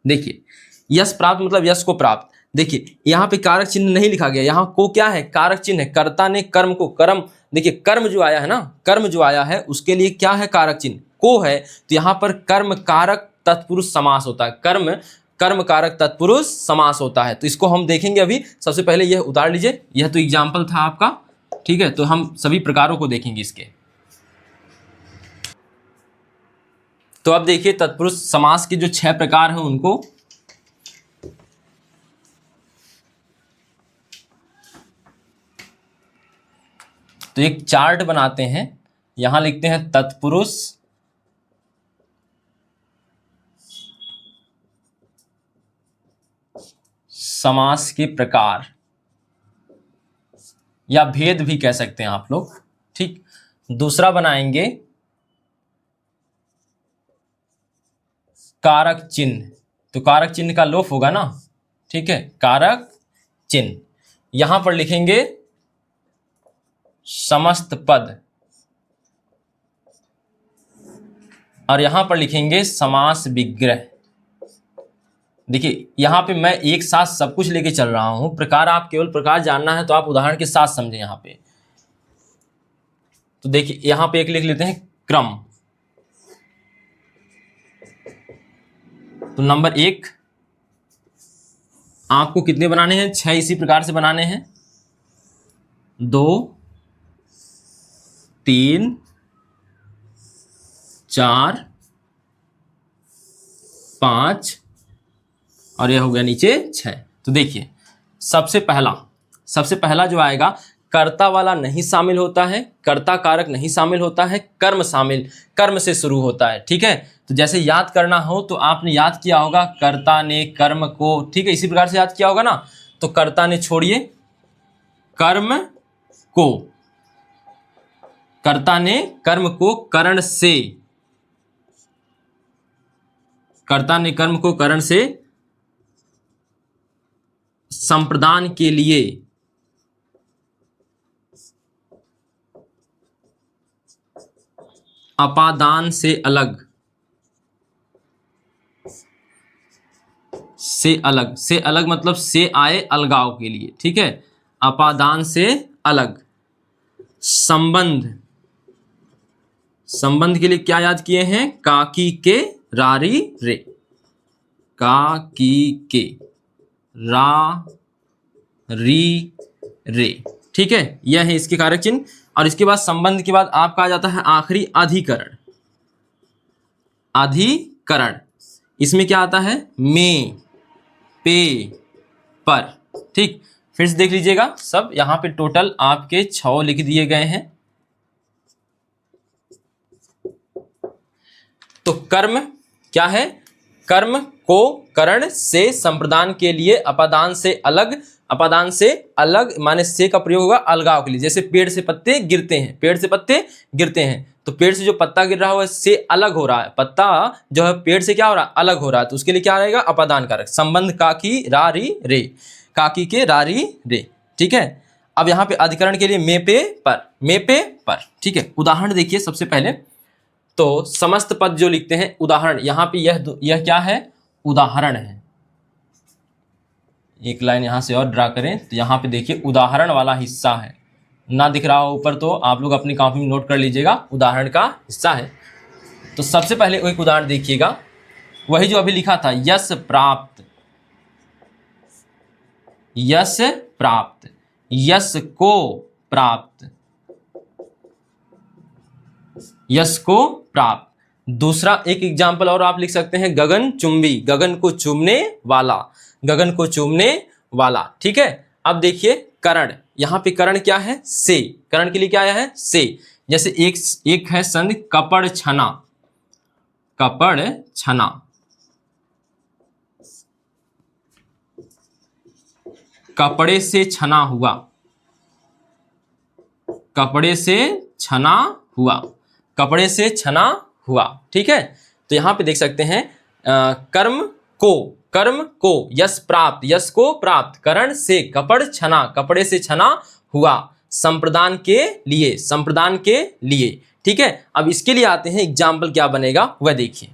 देखिए यश प्राप्त मतलब यश को प्राप्त। देखिए यहाँ पे कारक चिन्ह नहीं लिखा गया, यहाँ को क्या है, कारक चिन्ह है। कर्ता ने कर्म को, कर्म, देखिए कर्म जो आया है ना, कर्म जो आया है उसके लिए क्या है, कारक चिन्ह को है। तो यहाँ पर कर्म कारक तत्पुरुष समास होता है, कर्म कारक तत्पुरुष समास होता है। तो इसको हम देखेंगे अभी। सबसे पहले यह उतार लीजिए, यह तो एग्जाम्पल था आपका। ठीक है, तो हम सभी प्रकारों को देखेंगे इसके। तो अब देखिए तत्पुरुष समास के जो 6 प्रकार हैं उनको। तो एक चार्ट बनाते हैं, यहां लिखते हैं तत्पुरुष समास के प्रकार, या भेद भी कह सकते हैं आप लोग। ठीक, दूसरा बनाएंगे कारक चिन्ह। तो कारक चिन्ह का लोप होगा ना। ठीक है, कारक चिन्ह, यहां पर लिखेंगे समस्त पद, और यहां पर लिखेंगे समास विग्रह। देखिए यहां पे मैं एक साथ सब कुछ लेके चल रहा हूं। प्रकार आप केवल प्रकार जानना है तो आप उदाहरण के साथ समझें यहां पे। तो देखिए यहां पे एक लिख लेते हैं क्रम। तो नंबर 1 आपको कितने बनाने हैं, 6 इसी प्रकार से बनाने हैं। 2 3 4 5 और यह हो गया नीचे 6। तो देखिए सबसे पहला सबसे पहला जो आएगा, कर्ता वाला नहीं शामिल होता है, कर्ता कारक नहीं शामिल होता है, कर्म शामिल, कर्म से शुरू होता है। ठीक है, तो जैसे याद करना हो तो आपने याद किया होगा कर्ता ने कर्म को, ठीक है, इसी प्रकार से याद किया होगा ना। तो कर्ता ने छोड़िए कर्म को, कर्ता ने कर्म को करण से, कर्ता ने कर्म को करण से संप्रदान के लिए अपादान से अलग, से अलग, से अलग मतलब से आए अलगाव के लिए। ठीक है, अपादान से अलग संबंध, संबंध के लिए क्या याद किए हैं, काकी के रारी रे, काकी के रा री रे। ठीक है, यह है इसके कारक चिन्ह। और इसके बाद संबंध के बाद आपका आ जाता है आखिरी अधिकरण, अधिकरण। इसमें क्या आता है, में, पे, पर। ठीक, फिर से देख लीजिएगा सब, यहां पे टोटल आपके 6 लिख दिए गए हैं। तो कर्म क्या है, कर्म को करण से संप्रदान के लिए अपादान से अलग, अपादान से अलग माने से का प्रयोग होगा अलगाव के लिए। जैसे पेड़ से पत्ते गिरते हैं, पेड़ से पत्ते गिरते हैं, तो पेड़ से जो पत्ता गिर रहा है से अलग हो रहा है, पत्ता जो है पेड़ से क्या हो रहा है, अलग हो रहा है, तो उसके लिए क्या रहेगा, अपादान कारक। संबंध काकी रारी रे, काकी के रारी रे। ठीक है, अब यहाँ पे अधिकरण के लिए में पे पर, में पे पर। ठीक है, उदाहरण देखिए सबसे पहले, तो समस्त पद जो लिखते हैं उदाहरण, यहाँ पे यह क्या है, उदाहरण है। एक लाइन यहाँ से और ड्रा करें तो यहाँ पे देखिए उदाहरण वाला हिस्सा है, ना दिख रहा हो ऊपर तो आप लोग अपनी कॉपी में नोट कर लीजिएगा, उदाहरण का हिस्सा है। तो सबसे पहले एक उदाहरण देखिएगा, वही जो अभी लिखा था, यश प्राप्त, यश प्राप्त, यश को प्राप्त, यश को प्राप्त। दूसरा एक एग्जाम्पल और आप लिख सकते हैं, गगन चुंबी, गगन को चूमने वाला, गगन को चूमने वाला। ठीक है, अब देखिए करण, यहां पे करण क्या है, से, करण के लिए क्या आया है, से। जैसे एक है संधि कपड़ छना, कपड़ छना, कपड़े से छना हुआ, कपड़े से छना हुआ, कपड़े से छना हुआ। ठीक है, तो यहां पे देख सकते हैं कर्म को, कर्म को, यश प्राप्त, यश को प्राप्त, करण से, कपड़ छना, कपड़े से छना हुआ, संप्रदान के लिए, संप्रदान के लिए। ठीक है, अब इसके लिए आते हैं एग्जाम्पल क्या बनेगा वह देखिए।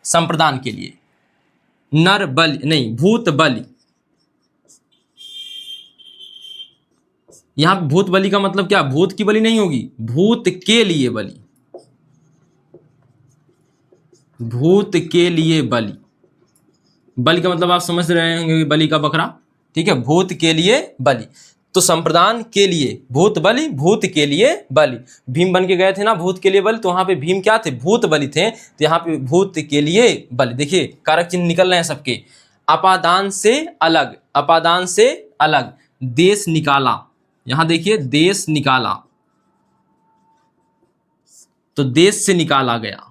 संप्रदान के लिए नर बलि नहीं, भूत बलि, यहां भूत बलि का मतलब क्या, भूत की बलि नहीं होगी, भूत के लिए बलि, भूत के लिए बलि। बलि का मतलब आप समझ रहे होंगे, बलि का बकरा। ठीक है, भूत के लिए बलि, तो संप्रदान के लिए भूत बलि, भूत के लिए बलि। भीम बन के गए थे ना भूत के लिए बलि, तो वहां पे भीम क्या थे, भूत बलि थे, तो यहाँ पे भूत के लिए बलि। देखिए कारक चिन्ह निकल रहे हैं सबके। अपादान से अलग, अपादान से अलग, देश निकाला, यहां देखिए देश निकाला, तो देश से निकाला गया,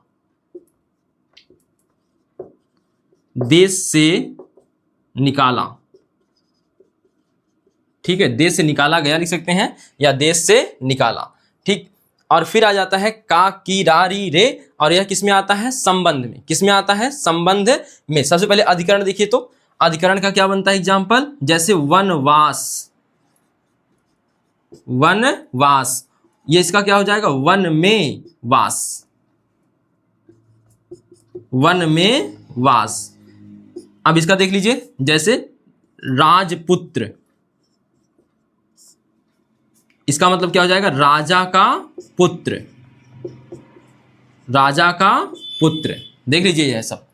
देश से निकाला। ठीक है, देश से निकाला गया लिख सकते हैं, या देश से निकाला। ठीक, और फिर आ जाता है का की रारी रे, और यह किसमें आता है, संबंध में। किसमें आता है, संबंध में। सबसे पहले अधिकरण देखिए, तो अधिकरण का क्या बनता है एग्जाम्पल, जैसे वनवास, वनवास, ये इसका क्या हो जाएगा, वन में वास, वन में वास। अब इसका देख लीजिए, जैसे राजपुत्र, इसका मतलब क्या हो जाएगा, राजा का पुत्र, राजा का पुत्र। देख लीजिए यह सब।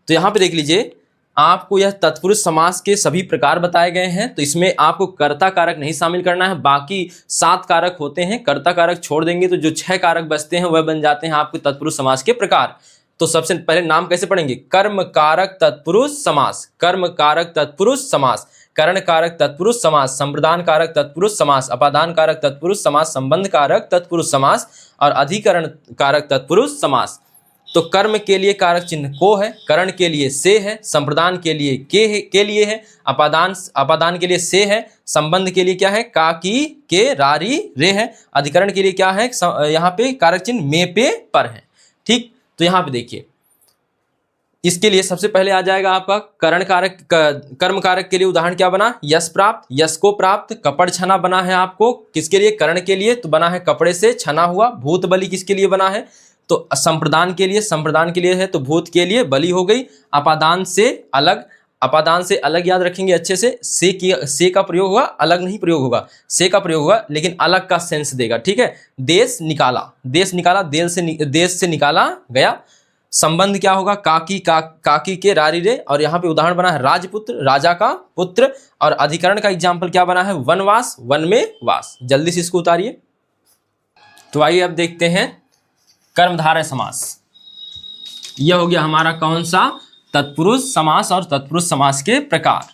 तो यहां पे देख लीजिए, आपको यह तत्पुरुष समास के सभी प्रकार बताए गए हैं। तो इसमें आपको कर्ता कारक नहीं शामिल करना है, बाकी 7 कारक होते हैं, कर्ता कारक छोड़ देंगे तो जो 6 कारक बचते हैं वह बन जाते हैं आपके तत्पुरुष समास के प्रकार। तो सबसे पहले नाम कैसे पढ़ेंगे, कर्म कारक तत्पुरुष समास, कर्म कारक तत्पुरुष समास। करण कारक तत्पुरुष समास, संप्रदान कारक तत्पुरुष समास, अपादान कारक तत्पुरुष समास, संबंध कारक तत्पुरुष समास और अधिकरण कारक तत्पुरुष समास। तो कर्म के लिए कारक चिन्ह को है, करण के लिए से है, संप्रदान के लिए के लिए है, अपादान के लिए से है, संबंध के लिए क्या है का की के रारी रे है, अधिकरण के लिए क्या है यहाँ पे कारक चिन्ह में पे पर है। ठीक, तो यहाँ पे देखिए इसके लिए सबसे पहले आ जाएगा आपका करण कारक, कर्म कारक के लिए उदाहरण क्या बना, यश प्राप्त, यश को प्राप्त, कपड़ छना बना है आपको किसके लिए, करण के लिए, तो बना है कपड़े से छना हुआ। भूत बलि किसके लिए बना है, तो संप्रदान के लिए, संप्रदान के लिए है तो भूत के लिए बलि हो गई। अपादान से अलग, अपादान से अलग याद रखेंगे अच्छे से का प्रयोग होगा, अलग नहीं प्रयोग होगा, से का प्रयोग होगा लेकिन अलग का सेंस देगा। ठीक है, देश निकाला, देश निकाला, देश से निकाला गया। संबंध क्या होगा, काकी के रारी रे, और यहाँ पे उदाहरण बना है राजपुत्र, राजा का पुत्र। और अधिकरण का एग्जाम्पल क्या बना है, वनवास, वन में वास। जल्दी से इसको उतारिए। तो आइए अब देखते हैं कर्मधारय समास। यह हो गया हमारा कौन सा, तत्पुरुष समास और तत्पुरुष समास के प्रकार।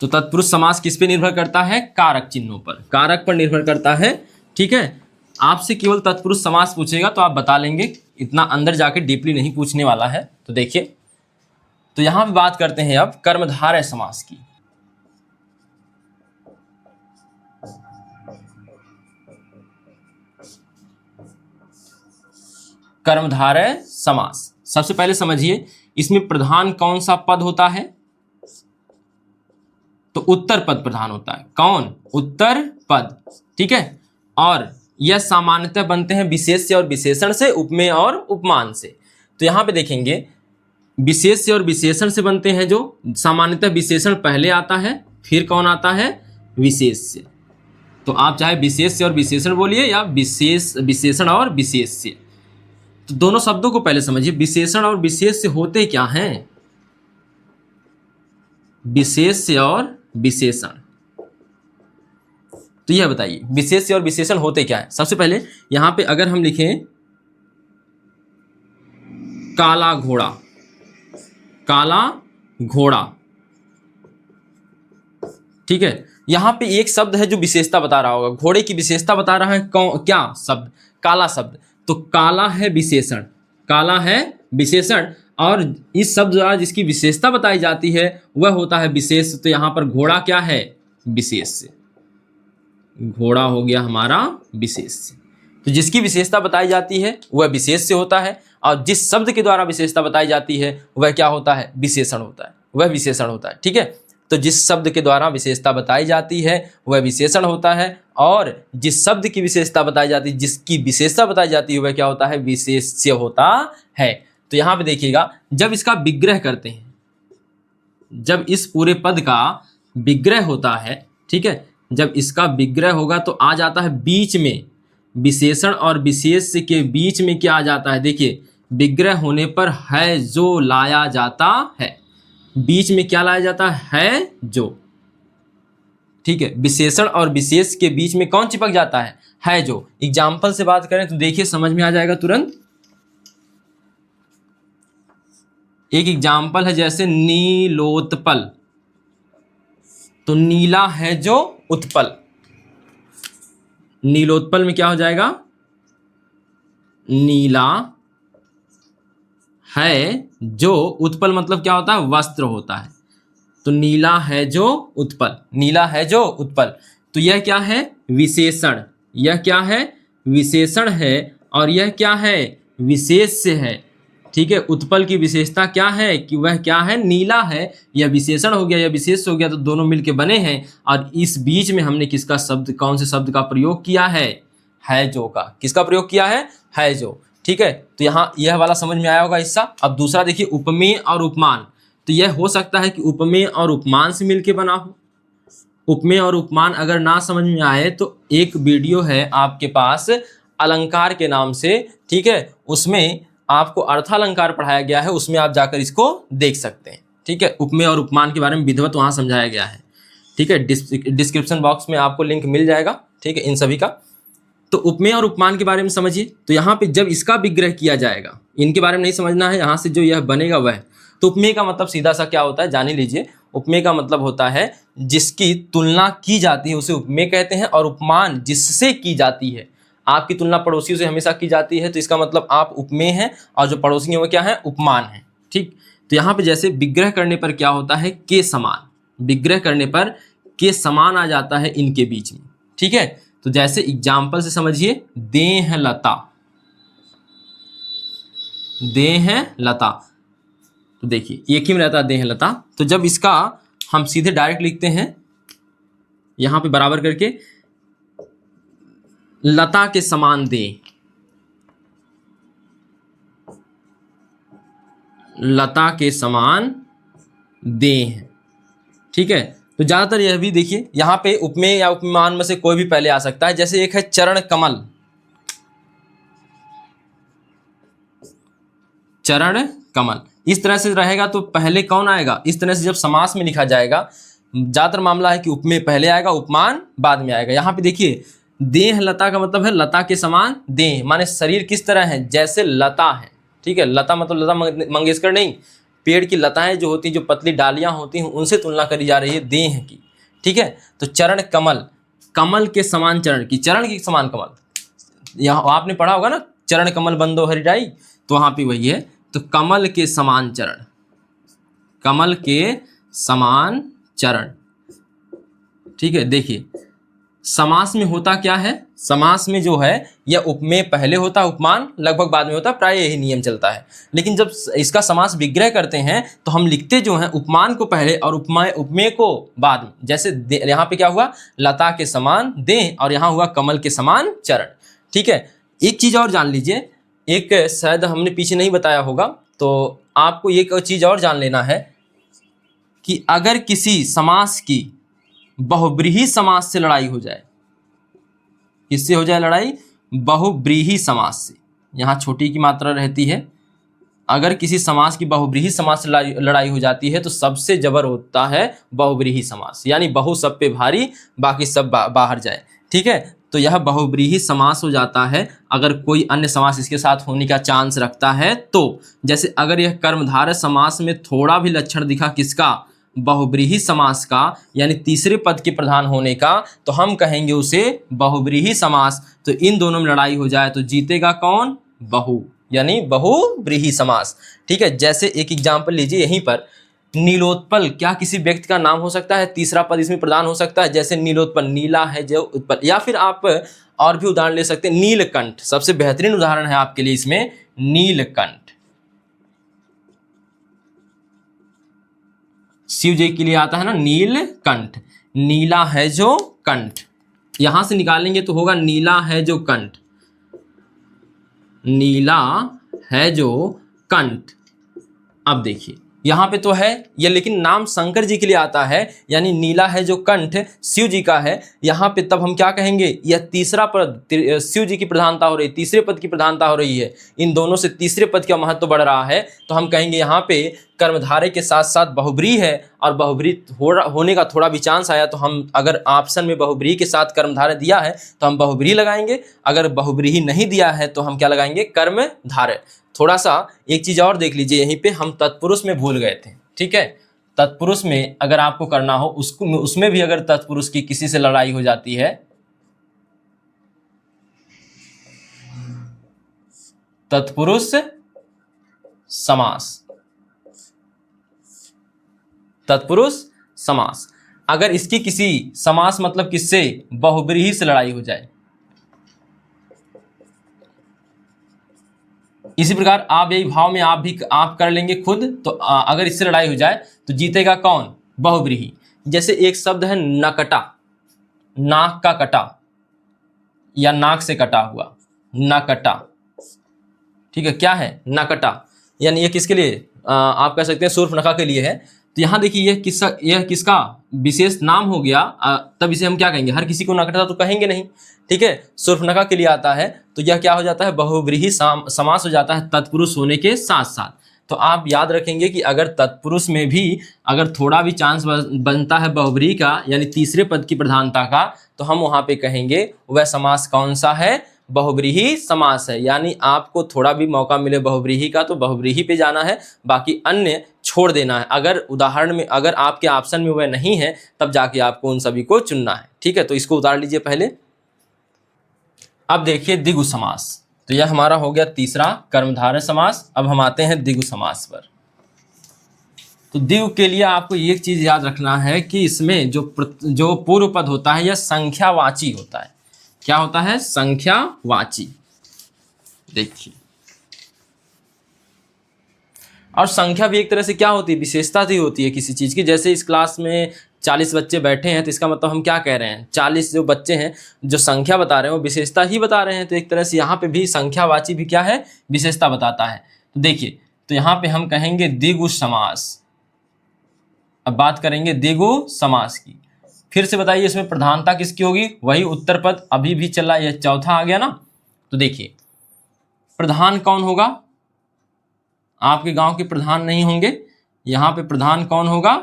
तो तत्पुरुष समास किस पे निर्भर करता है, कारक चिन्हों पर, कारक पर निर्भर करता है। ठीक है, आपसे केवल तत्पुरुष समास पूछेगा तो आप बता लेंगे, इतना अंदर जाके डीपली नहीं पूछने वाला है। तो देखिए, तो यहां पे बात करते हैं अब कर्मधारय समास की। कर्मधारय समास, सबसे पहले समझिए इसमें प्रधान कौन सा पद होता है, तो उत्तर पद प्रधान होता है। कौन, उत्तर पद। ठीक है, और यह सामान्यतः बनते हैं विशेष से और विशेषण से, उपमेय और उपमान से। तो यहां पे देखेंगे विशेष से और विशेषण से बनते हैं, जो सामान्यतः विशेषण पहले आता है, फिर कौन आता है, विशेष से। तो आप चाहे विशेष से और विशेषण बोलिए या विशेषण और विशेष से। तो दोनों शब्दों को पहले समझिए, विशेषण और विशेष से होते क्या हैं, विशेष से और विशेषण। तो यह बताइए विशेष से और विशेषण होते क्या है। सबसे पहले यहां पे अगर हम लिखें काला घोड़ा, काला घोड़ा, ठीक है, यहां पे एक शब्द है जो विशेषता बता रहा होगा, घोड़े की विशेषता बता रहा है क्या शब्द, काला शब्द। तो काला है विशेषण, काला है विशेषण, और इस शब्द द्वारा जिसकी विशेषता बताई जाती है वह होता है विशेष। तो यहां पर घोड़ा क्या है, विशेष से, घोड़ा हो गया हमारा विशेष से। तो जिसकी विशेषता बताई जाती है वह विशेष से होता है, और जिस शब्द के द्वारा विशेषता बताई जाती है वह क्या होता है, विशेषण होता है, वह विशेषण होता है। ठीक है, तो जिस शब्द के द्वारा विशेषता बताई जाती है वह विशेषण होता है, और जिस शब्द की विशेषता बताई जाती है, जिसकी विशेषता बताई जाती है वह क्या होता है, विशेष्य होता है। तो यहां पे देखिएगा, जब इसका विग्रह करते हैं, जब इस पूरे पद का विग्रह होता है, ठीक है, जब इसका विग्रह होगा तो आ जाता है बीच में, विशेषण और विशेष्य के बीच में क्या आ जाता है, देखिए विग्रह होने पर है जो लाया जाता है, बीच में क्या लाया जाता है जो। ठीक है, विशेषण और विशेष के बीच में कौन चिपक जाता है जो। एग्जाम्पल से बात करें तो देखिए समझ में आ जाएगा तुरंत। एक एग्जाम्पल है जैसे नीलोत्पल, तो नीला है जो उत्पल, नीलोत्पल में क्या हो जाएगा, नीला है जो, उत्पल मतलब क्या होता है, वस्त्र होता है। तो नीला है जो उत्पल, नीला है जो उत्पल। तो यह क्या है, विशेषण, यह क्या है, विशेषण है, और यह क्या है, विशेष्य है। ठीक है, उत्पल की विशेषता क्या है कि वह क्या है, नीला है। यह विशेषण हो गया, यह विशेष हो गया, तो दोनों मिलके बने हैं। और इस बीच में हमने किसका शब्द, कौन से शब्द का प्रयोग किया है जो का, किसका प्रयोग किया है जो। ठीक है, तो यहाँ यह वाला समझ में आया होगा हिस्सा। अब दूसरा देखिए, उपमेय और उपमान। तो यह हो सकता है कि उपमेय और उपमान से मिलके बना हो। उपमेय और उपमान अगर ना समझ में आए तो एक वीडियो है आपके पास अलंकार के नाम से, ठीक है, उसमें आपको अर्थालंकार पढ़ाया गया है, उसमें आप जाकर इसको देख सकते हैं। ठीक है, उपमेय और उपमान के बारे में विधिवत वहां समझाया गया है। ठीक है, डिस्क्रिप्शन बॉक्स में आपको लिंक मिल जाएगा। ठीक है, इन सभी का। तो उपमेय और उपमान के बारे में समझिए। तो यहाँ पे जब इसका विग्रह किया जाएगा, इनके बारे में नहीं समझना है, यहाँ से जो यह बनेगा वह। तो उपमेय का मतलब सीधा सा क्या होता है, जान ही लीजिए। उपमेय का मतलब होता है जिसकी तुलना की जाती है उसे उपमेय कहते हैं, और उपमान जिससे की जाती है। आपकी तुलना पड़ोसियों से हमेशा की जाती है तो इसका मतलब आप उपमेय हैं, और जो पड़ोसी हैं वो क्या है, उपमान है। ठीक, तो यहाँ पे जैसे विग्रह करने पर क्या होता है, के समान, विग्रह करने पर के समान आ जाता है इनके बीच में। ठीक है, तो जैसे एग्जाम्पल से समझिए, देह लता, देह लता, तो देखिए एक ही में रहता है देह लता। तो जब इसका हम सीधे डायरेक्ट लिखते हैं यहां पे बराबर करके, लता के समान दे, लता के समान देह। ठीक है, तो ज्यादातर यह भी देखिए यहां पे उपमेय या उपमान में से कोई भी पहले आ सकता है। जैसे एक है चरण कमल, चरण कमल, इस तरह से रहेगा तो पहले कौन आएगा, इस तरह से जब समास में लिखा जाएगा ज्यादातर मामला है कि उपमेय पहले आएगा, उपमान बाद में आएगा। यहाँ पे देखिए देह लता का मतलब है लता के समान देह, माने शरीर किस तरह है, जैसे लता है। ठीक है, लता मतलब लता मंगेशकर नहीं, पेड़ की लताएं जो होती हैं, जो पतली डालियां होती हैं, उनसे तुलना करी जा रही है देह की। ठीक है, तो चरण कमल, कमल के समान चरण की, चरण के समान कमल, यहाँ आपने पढ़ा होगा ना, चरण कमल बंदो हरिराई, तो वहां पे वही है। तो कमल के समान चरण, कमल के समान चरण। ठीक है, देखिए समास में होता क्या है, समास में जो है यह उपमेय पहले होता है, उपमान लगभग बाद में होता है, प्राय यही नियम चलता है। लेकिन जब इसका समास विग्रह करते हैं तो हम लिखते जो हैं उपमान को पहले और उपमेय को बाद में। जैसे यहाँ पे क्या हुआ, लता के समान देह, और यहाँ हुआ कमल के समान चरण। ठीक है, एक चीज और जान लीजिए, एक शायद हमने पीछे नहीं बताया होगा, तो आपको एक चीज और जान लेना है कि अगर किसी समास की बहुब्रीही समास से लड़ाई हो जाए, किससे हो जाए लड़ाई, बहुब्रीही समास से, यहाँ छोटी की मात्रा रहती है, अगर किसी समास की बहुब्रीही समास से लड़ाई हो जाती है तो सबसे जबर होता है बहुब्रीही समास, यानी बहु सब पे भारी, बाकी सब बाहर जाए। ठीक है, तो यह बहुब्रीही समास हो जाता है अगर कोई अन्य समास इसके साथ होने का चांस रखता है तो। जैसे अगर यह कर्मधारय समास में थोड़ा भी लक्षण दिखा किसका, बहुब्रीही समास का, यानी तीसरे पद के प्रधान होने का, तो हम कहेंगे उसे बहुब्रीही समास। तो इन दोनों में लड़ाई हो जाए तो जीतेगा कौन, बहु, यानी बहुब्रीही समास। ठीक है, जैसे एक एग्जाम्पल लीजिए यहीं पर, नीलोत्पल क्या किसी व्यक्ति का नाम हो सकता है, तीसरा पद इसमें प्रदान हो सकता है। जैसे नीलोत्पल, नीला है जो उत्पल, या फिर आप और भी उदाहरण ले सकते हैं, नीलकंठ सबसे बेहतरीन उदाहरण है आपके लिए इसमें, नीलकंठ, शिव जी के लिए आता है ना नीलकंठ, नीला है जो कंठ, यहां से निकालेंगे तो होगा नीला है जो कंठ, नीला है जो कंठ। अब देखिए यहाँ पे तो है ये, लेकिन नाम शंकर जी के लिए आता है, यानी नीला है जो कंठ शिव जी का है। यहाँ पे तब हम क्या कहेंगे, यह तीसरा पद शिव जी की प्रधानता हो रही, तीसरे पद की प्रधानता हो रही है, इन दोनों से तीसरे पद का महत्व बढ़ रहा है। तो हम कहेंगे यहाँ पे कर्मधारय के साथ साथ बहुब्रीही है, और बहुब्रीही होने का थोड़ा भी चांस आया तो हम, अगर ऑप्शन में बहुब्रीही के साथ कर्मधारय दिया है तो हम बहुब्रीही लगाएंगे, अगर बहुब्रीही नहीं दिया है तो हम क्या लगाएंगे, कर्मधारय। थोड़ा सा एक चीज और देख लीजिए, यहीं पे हम तत्पुरुष में भूल गए थे। ठीक है, तत्पुरुष में अगर आपको करना हो उसको, उसमें भी अगर तत्पुरुष की किसी से लड़ाई हो जाती है, तत्पुरुष समास, तत्पुरुष समास, अगर इसकी किसी समास मतलब किससे, बहुब्रीही से लड़ाई हो जाए, इसी प्रकार आप यही भाव में आप कर लेंगे खुद, तो अगर इससे लड़ाई हो जाए तो जीतेगा कौन, बहुब्रीही। जैसे एक शब्द है नकटा, नाक का कटा या नाक से कटा हुआ, नकटा। ठीक है, क्या है, नकटा, यानी ये किसके लिए, आप कह सकते हैं शूर्पणखा के लिए है। तो यहाँ देखिए यह किसका विशेष नाम हो गया, तब इसे हम क्या कहेंगे, हर किसी को नकटा तो कहेंगे नहीं। ठीक है, शूर्पणखा के लिए आता है, तो यह क्या हो जाता है, बहुब्रीही समास हो जाता है तत्पुरुष होने के साथ साथ। तो आप याद रखेंगे कि अगर तत्पुरुष में भी अगर थोड़ा भी चांस बनता है बहुब्रीही का, यानी तीसरे पद की प्रधानता का, तो हम वहां पे कहेंगे वह समास कौन सा है, बहुब्रीही समास है। यानी आपको थोड़ा भी मौका मिले बहुब्रीही का तो बहुब्रीही पे जाना है, बाकी अन्य छोड़ देना है। अगर उदाहरण में अगर आपके ऑप्शन में वह नहीं है तब जाके आपको उन सभी को चुनना है। ठीक है, तो इसको उतार लीजिए पहले। अब देखिए द्विगु समास, तो यह हमारा हो गया तीसरा कर्मधारय समास। अब हम आते हैं द्विगु समास पर। तो द्विगु के लिए आपको एक चीज याद रखना है कि इसमें जो पूर्व पद होता है यह संख्यावाची होता है। क्या होता है? संख्यावाची। देखिए, और संख्या भी एक तरह से क्या होती है? विशेषता ही होती है किसी चीज की। जैसे इस क्लास में 40 बच्चे बैठे हैं तो इसका मतलब हम क्या कह रहे हैं? 40 जो बच्चे हैं जो संख्या बता रहे हैं वो विशेषता ही बता रहे हैं। तो एक तरह से यहाँ पे भी संख्यावाची भी क्या है? विशेषता बताता है। तो देखिए, तो यहाँ पे हम कहेंगे द्विगु समास। अब बात करेंगे द्विगु समास की। फिर से बताइए इसमें प्रधानता किसकी होगी? वही उत्तर पद अभी भी चला, यह चौथा आ गया ना। तो देखिए, प्रधान कौन होगा? आपके गांव के प्रधान नहीं होंगे, यहाँ पे प्रधान कौन होगा?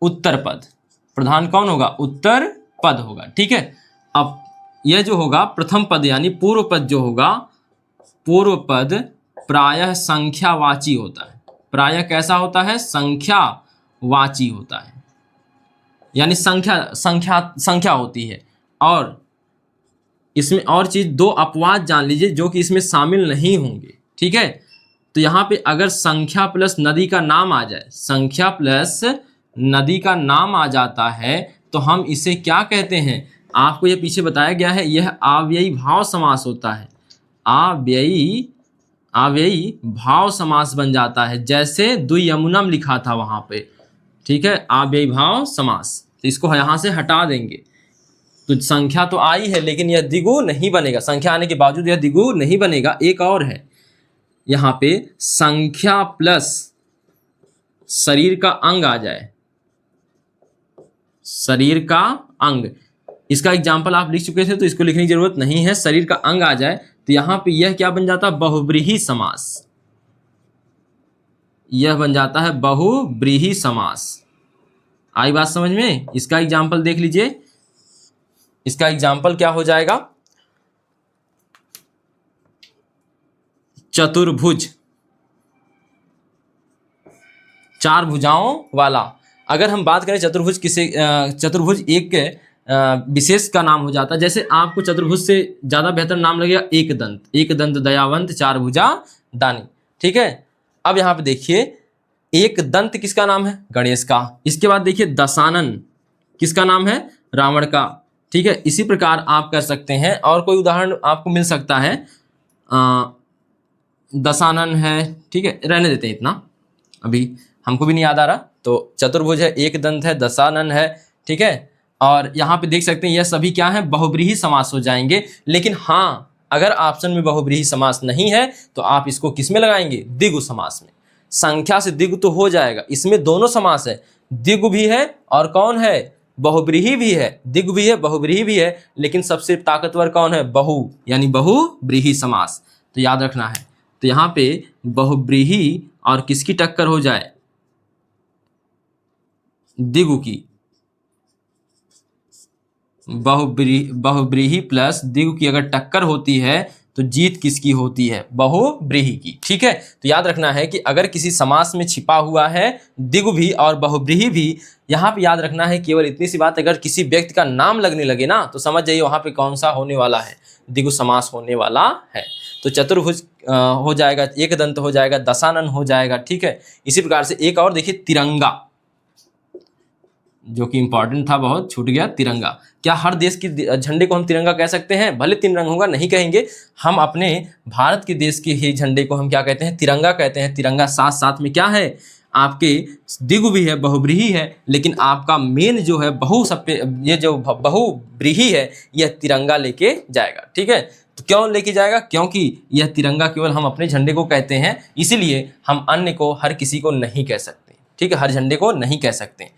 उत्तर पद। प्रधान कौन होगा? उत्तर पद होगा। ठीक है, अब यह जो होगा प्रथम पद यानी पूर्व पद जो होगा, पूर्व पद प्रायः संख्यावाची होता है। प्रायः कैसा होता है? संख्यावाची होता है, यानी संख्या होती है। और इसमें और चीज, दो अपवाद जान लीजिए जो कि इसमें शामिल नहीं होंगे। ठीक है, तो यहाँ पे अगर संख्या प्लस नदी का नाम आ जाए, संख्या प्लस नदी का नाम आ जाता है तो हम इसे क्या कहते हैं? आपको यह पीछे बताया गया है, यह अव्ययी भाव समास होता है। अव्ययी भाव समास बन जाता है, जैसे द्वियमुनम लिखा था वहां पे। ठीक है, अव्ययी भाव समास। तो इसको यहाँ से हटा देंगे। तो संख्या तो आई है लेकिन यह द्विगु नहीं बनेगा। संख्या आने के बावजूद यह द्विगु नहीं बनेगा। एक और है यहाँ पे, संख्या प्लस शरीर का अंग आ जाए, शरीर का अंग। इसका एग्जाम्पल आप लिख चुके थे तो इसको लिखने की जरूरत नहीं है। शरीर का अंग आ जाए तो यहाँ पे यह क्या बन जाता है? बहुव्रीहि समास। यह बन जाता है बहुव्रीहि समास। आई बात समझ में? इसका एग्जाम्पल देख लीजिए। इसका एग्जाम्पल क्या हो जाएगा? चतुर्भुज, चार भुजाओं वाला। अगर हम बात करें चतुर्भुज किसे, चतुर्भुज एक विशेष का नाम हो जाता है। जैसे आपको चतुर्भुज से ज्यादा बेहतर नाम लगेगा एक दंत, एक दंत दयावंत चार भुजा दानी। ठीक है, अब यहाँ पे देखिए, एक दंत किसका नाम है? गणेश का। इसके बाद देखिए दशानन किसका नाम है? रावण का। ठीक है, इसी प्रकार आप कर सकते हैं। और कोई उदाहरण आपको मिल सकता है, दशानन है। ठीक है, रहने देते हैं इतना, अभी हमको भी नहीं याद आ रहा। तो चतुर्भुज है, एक दंत है, दशानन है। ठीक है, और यहाँ पे देख सकते हैं यह सभी क्या है? बहुव्रीहि समास हो जाएंगे। लेकिन हाँ, अगर ऑप्शन में बहुव्रीहि समास नहीं है तो आप इसको किस में लगाएंगे? द्विगु समास में। संख्या से द्विगु तो हो जाएगा, इसमें दोनों समास है, द्विगु भी है और कौन है? बहुव्रीहि भी है। द्विगु भी है, बहुव्रीहि भी है, लेकिन सबसे ताकतवर कौन है? बहु, यानी बहुव्रीहि समास। तो याद रखना है। तो यहाँ पे बहुव्रीहि और किसकी टक्कर हो जाए? द्विगु की। बहुव्रीहि प्लस द्विगु की अगर टक्कर होती है तो जीत किसकी होती है? बहुव्रीहि की। ठीक है, तो याद रखना है कि अगर किसी समास में छिपा हुआ है द्विगु भी और बहुव्रीहि भी, यहाँ पे याद रखना है केवल इतनी सी बात, अगर किसी व्यक्ति का नाम लगने लगे ना तो समझ जाइए वहां पे कौन सा होने वाला है? द्विगु समास होने वाला है। तो चतुर्भुज हो जाएगा, एक दंत हो जाएगा, दशानन हो जाएगा। ठीक है, इसी प्रकार से एक और देखिए, तिरंगा, जो कि इंपॉर्टेंट था, बहुत छूट गया। तिरंगा, क्या हर देश की झंडे को हम तिरंगा कह सकते हैं? भले 3 रंग होगा, नहीं कहेंगे। हम अपने भारत के देश के ही झंडे को हम क्या कहते हैं? तिरंगा कहते हैं। तिरंगा साथ साथ में क्या है? आपके द्विगु भी है, बहुव्रीहि है, लेकिन आपका मेन जो है ये जो बहुव्रीहि है यह तिरंगा लेके जाएगा। ठीक है, तो क्यों लेके जाएगा? क्योंकि यह तिरंगा केवल हम अपने झंडे को कहते हैं, इसीलिए हम अन्य को, हर किसी को नहीं कह सकते। ठीक है, हर झंडे को नहीं कह सकते।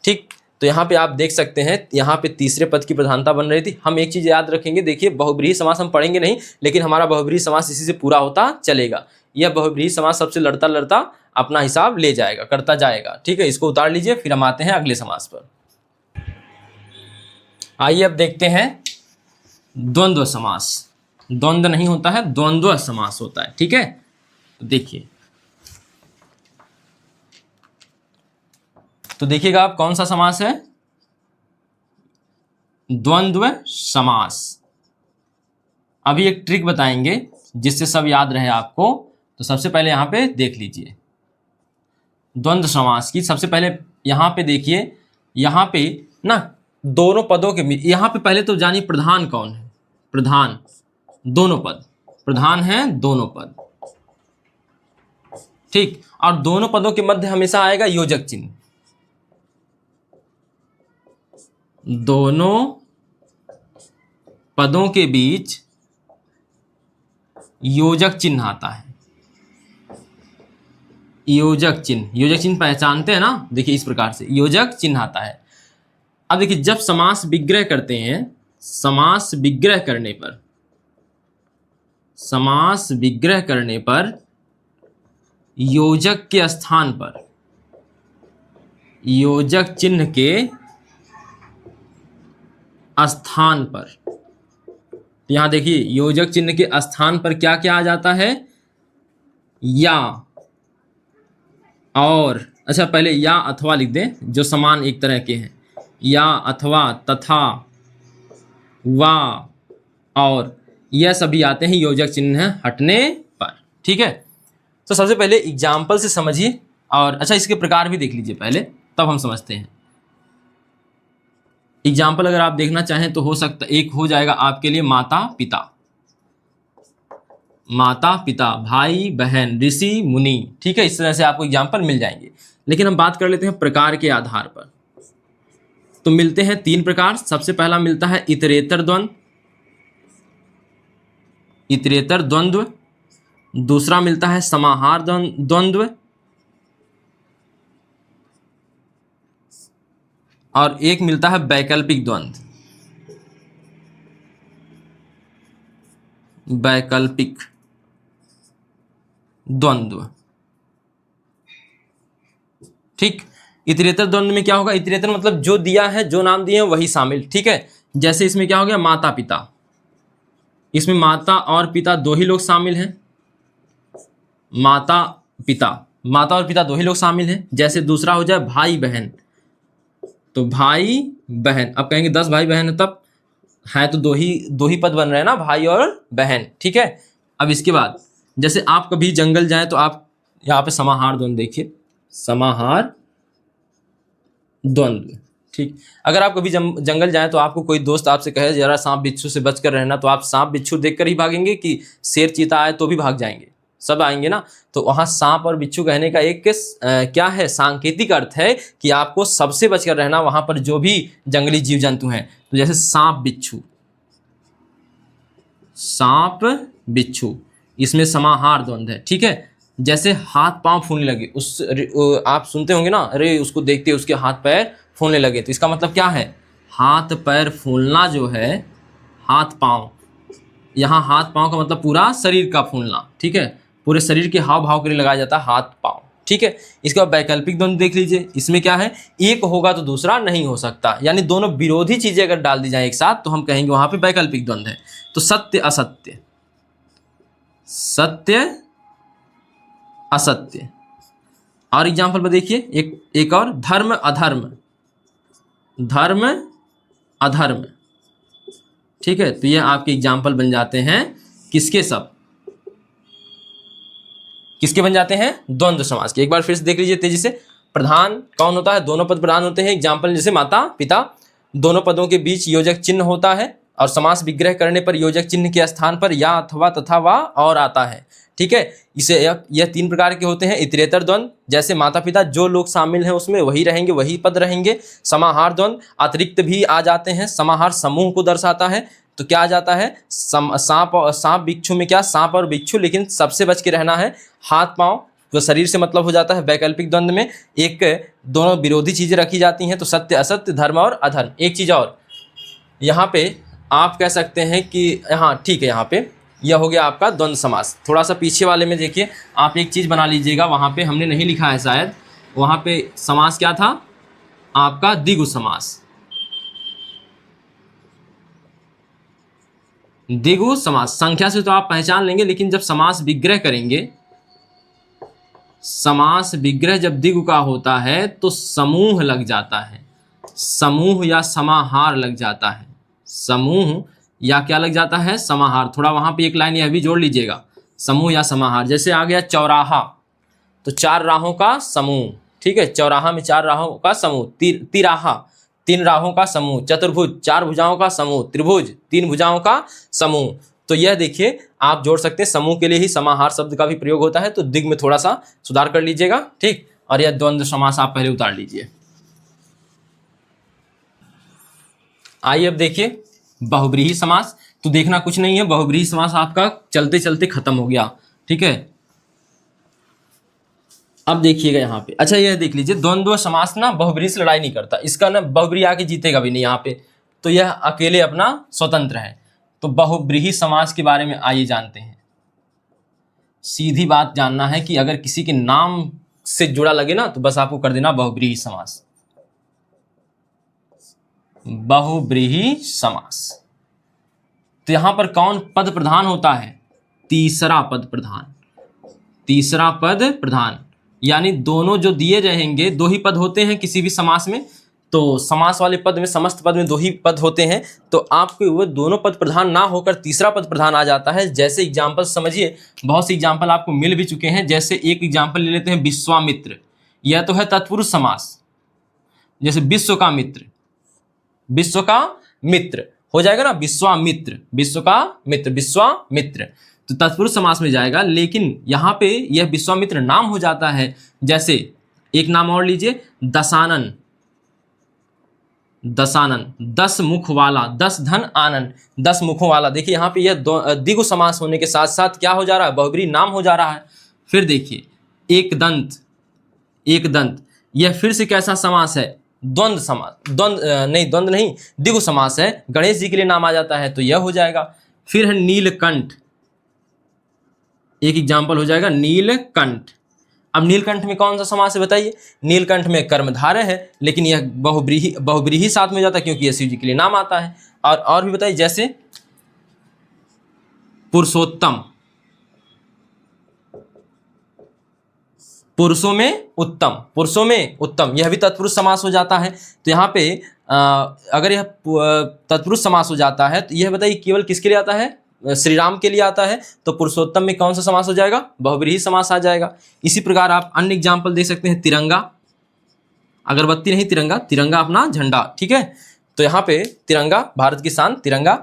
ठीक, तो यहाँ पे आप देख सकते हैं, यहाँ पे तीसरे पद की प्रधानता बन रही थी। हम एक चीज याद रखेंगे, देखिए बहुव्रीहि समास हम पढ़ेंगे नहीं, लेकिन हमारा बहुव्रीहि समास इसी से पूरा होता चलेगा। यह बहुव्रीहि समास सबसे लड़ता लड़ता अपना हिसाब ले जाएगा, करता जाएगा। ठीक है, इसको उतार लीजिए, फिर हम आते हैं अगले समास पर। आइए अब देखते हैं द्वंद्व समास। द्वंद्व नहीं होता है, द्वंद्व समास होता है। ठीक है, तो देखिए तो देखिएगा आप कौन सा समास है, द्वंद्व समास। अभी एक ट्रिक बताएंगे जिससे सब याद रहे आपको। तो सबसे पहले यहां पे देख लीजिए द्वंद्व समास की। सबसे पहले यहां पे देखिए, यहां पे ना दोनों पदों के बीच, यहां पे पहले तो जानिए प्रधान कौन है। प्रधान दोनों पद, प्रधान है दोनों पद, ठीक। और दोनों पदों के मध्य हमेशा आएगा योजक चिन्ह। दोनों पदों के बीच योजक चिन्ह आता है। योजक चिन्ह, योजक चिन्ह पहचानते हैं ना, देखिए इस प्रकार से योजक चिन्ह आता है। अब देखिए जब समास विग्रह करते हैं, समास विग्रह करने पर, समास विग्रह करने पर योजक के स्थान पर, योजक चिन्ह के स्थान पर, यहां देखिए योजक चिन्ह के स्थान पर क्या क्या आ जाता है, या और, अच्छा पहले या अथवा लिख दें जो समान एक तरह के हैं, या अथवा तथा वा और, यह सभी आते हैं योजक चिन्ह हटने पर, ठीक है। तो सबसे पहले एग्जाम्पल से समझिए, और अच्छा इसके प्रकार भी देख लीजिए पहले, तब हम समझते हैं। एग्जाम्पल अगर आप देखना चाहें तो हो सकता, एक हो जाएगा आपके लिए माता पिता, माता पिता, भाई बहन, ऋषि मुनि, ठीक है। इस तरह से आपको एग्जाम्पल मिल जाएंगे। लेकिन हम बात कर लेते हैं प्रकार के आधार पर। तो मिलते हैं 3 प्रकार। सबसे पहला मिलता है इतरेतर द्वंद्व, इतरेतर द्वंद्व। दूसरा मिलता है समाहार द्वंद्व, और एक मिलता है वैकल्पिक द्वंद्व, वैकल्पिक द्वंद्व, ठीक। इतरेतर द्वंद्व में क्या होगा, इतरेतर मतलब जो दिया है, जो नाम दिए हैं वही शामिल, ठीक है। जैसे इसमें क्या हो गया, माता पिता, इसमें माता और पिता दो ही लोग शामिल हैं, माता पिता, माता और पिता दो ही लोग शामिल हैं। जैसे दूसरा हो जाए भाई बहन, तो भाई बहन, अब कहेंगे 10 भाई बहन है, तब है तो दो ही पद बन रहे हैं ना, भाई और बहन, ठीक है। अब इसके बाद जैसे आप कभी जंगल जाएं तो आप यहाँ पे समाहार द्वंद्व देखिए, समाहार द्वंद्व, ठीक। अगर आप कभी जंगल जाएं तो आपको कोई दोस्त आपसे कहे जरा सांप बिच्छू से बचकर रहना, तो आप सांप बिच्छू देखकर ही भागेंगे कि शेर चीता आए तो भी भाग जाएंगे, सब आएंगे ना। तो वहां सांप और बिच्छू कहने का एक क्या है, सांकेतिक अर्थ है कि आपको सबसे बचकर रहना, वहां पर जो भी जंगली जीव जंतु हैं। तो जैसे सांप बिच्छू, सांप बिच्छू, इसमें समाहार द्वंद्व है, ठीक है। जैसे हाथ पांव फूलने लगे, उस आप सुनते होंगे ना, अरे उसको देखते उसके हाथ पैर फूलने लगे, तो इसका मतलब क्या है, हाथ पैर फूलना जो है, हाथ पांव, यहाँ हाथ पांव का मतलब पूरा शरीर का फूलना, ठीक है। पूरे शरीर के हाव भाव के लिए लगाया जाता है हाथ पांव, ठीक है। इसके बाद वैकल्पिक द्वंद्व देख लीजिए, इसमें क्या है, एक होगा तो दूसरा नहीं हो सकता, यानी दोनों विरोधी चीजें अगर डाल दी जाए एक साथ तो हम कहेंगे वहां पे वैकल्पिक द्वंद्व है। तो सत्य असत्य, सत्य असत्य। और एग्जाम्पल पर देखिए एक और, धर्म अधर्म, धर्म अधर्म, ठीक है। तो ये आपके एग्जाम्पल बन जाते हैं किसके, सब किसके बन जाते हैं, द्वंद्व समास के। एक बार फिर से देख लीजिए तेजी से। प्रधान कौन होता है, दोनों पद प्रधान होते हैं। एग्जाम्पल जैसे माता पिता, दोनों पदों के बीच योजक चिन्ह होता है, और समास विग्रह करने पर योजक चिन्ह के स्थान पर या अथवा तथा वा और आता है, ठीक है। इसे यह 3 प्रकार के होते हैं। इतरेतर द्वंद्व, जैसे माता पिता जो लोग शामिल हैं उसमें वही रहेंगे, वही पद रहेंगे। समाहार द्वंद्व, अतिरिक्त भी आ जाते हैं। समाहार समूह को दर्शाता है, तो क्या आ जाता है, सांप बिच्छू में क्या, सांप और बिच्छू, लेकिन सबसे बच के रहना है। हाथ पांव जो शरीर से मतलब हो जाता है। वैकल्पिक द्वंद्व में एक दोनों विरोधी चीजें रखी जाती हैं, तो सत्य असत्य, धर्म और अधर्म। एक चीज और, यहाँ पे आप कह सकते हैं कि हाँ ठीक है, यहाँ पे यह हो गया आपका द्वंद्व समास। थोड़ा सा पीछे वाले में देखिए, आप एक चीज बना लीजिएगा, वहां पे हमने नहीं लिखा है शायद, वहां पे समास क्या था आपका, द्विगु समास, द्विगु समास। संख्या से तो आप पहचान लेंगे, लेकिन जब समास विग्रह करेंगे, समास विग्रह जब द्विगु का होता है तो समूह लग जाता है, समूह या समाहार लग जाता है, समूह या क्या लग जाता है, समाहार। थोड़ा वहां पे एक लाइन यह भी जोड़ लीजिएगा, समूह या समाहार। जैसे आ गया चौराहा, तो चार राहों का समूह, ठीक है, चौराहा में चार राहों का समूह। तिराहा, तीन राहों का समूह। चतुर्भुज, चार भुजाओं का समूह। त्रिभुज, तीन भुजाओं का समूह। तो यह देखिए आप जोड़ सकते हैं, समूह के लिए ही समाहार शब्द का भी प्रयोग होता है, तो दिग में थोड़ा सा सुधार कर लीजिएगा, ठीक। और यह द्वंद्व समास आप पहले उतार लीजिए। आइए अब देखिए बहुब्रीही समास। तो देखना कुछ नहीं है, बहुब्रीही समास आपका चलते चलते खत्म हो गया, ठीक है। अब देखिएगा यहाँ पे, अच्छा यह देख लीजिए, द्वंद्व समास ना बहुब्रीही से लड़ाई नहीं करता, इसका ना बहुब्रीही आके जीतेगा भी नहीं यहाँ पे, तो यह अकेले अपना स्वतंत्र है। तो बहुब्रीही समास के बारे में आइए जानते हैं। सीधी बात जानना है कि अगर किसी के नाम से जुड़ा लगे ना तो बस आपको कर देना बहुब्रीही समास, बहुब्रीही समास। तो यहां पर कौन पद प्रधान होता है, तीसरा पद प्रधान, तीसरा पद प्रधान। यानी दोनों जो दिए रहेंगे, दो ही पद होते हैं किसी भी समास में, तो समास वाले पद में, समस्त पद में दो ही पद होते हैं, तो आपके वो दोनों पद प्रधान ना होकर तीसरा पद प्रधान आ जाता है। जैसे एग्जाम्पल समझिए, बहुत से एग्जाम्पल आपको मिल भी चुके हैं। जैसे एक एग्जाम्पल ले लेते हैं, विश्वामित्र, यह तो है तत्पुरुष समास। जैसे विश्व का मित्र, विश्व का मित्र हो जाएगा ना, विश्वामित्र, विश्व का मित्र, विश्वामित्र, तो तत्पुरुष समास में जाएगा। लेकिन यहाँ पे यह विश्वामित्र नाम हो जाता है। जैसे एक नाम और लीजिए, दशानन, दशानन, दस मुख वाला, दस धन आनन, दस मुखों वाला। देखिए यहाँ पे यह द्विगु समास होने के साथ साथ क्या हो जा रहा है, बहुब्रीही नाम हो जा रहा है। फिर देखिए एक दंत, एक दंत, यह फिर से कैसा समास है, द्वंद्व समास, द्वंद्व नहीं, द्विगु समास है। गणेश जी के लिए नाम आ जाता है तो यह हो जाएगा। फिर है नीलकंठ, एक एग्जाम्पल हो जाएगा नीलकंठ। अब नीलकंठ में कौन सा समास है बताइए, नीलकंठ में कर्मधारय है, लेकिन यह बहुब्रीही साथ में जाता है क्योंकि यह शिव जी के लिए नाम आता है। और भी बताइए, जैसे पुरुषोत्तम, पुरुषों में उत्तम, पुरुषों में उत्तम, यह भी तत्पुरुष समास हो जाता है। तो यहाँ पे अगर यह तत्पुरुष समास हो जाता है तो यह बताइए केवल किसके लिए आता है, श्री राम के लिए आता है, तो पुरुषोत्तम में कौन सा समास हो जाएगा, बहुब्रीही समास आ जाएगा। इसी प्रकार आप अन्य एग्जाम्पल देख सकते हैं, तिरंगा, अगरबत्ती नहीं तिरंगा, तिरंगा अपना झंडा, ठीक है। तो यहाँ पे तिरंगा, भारत की शान तिरंगा,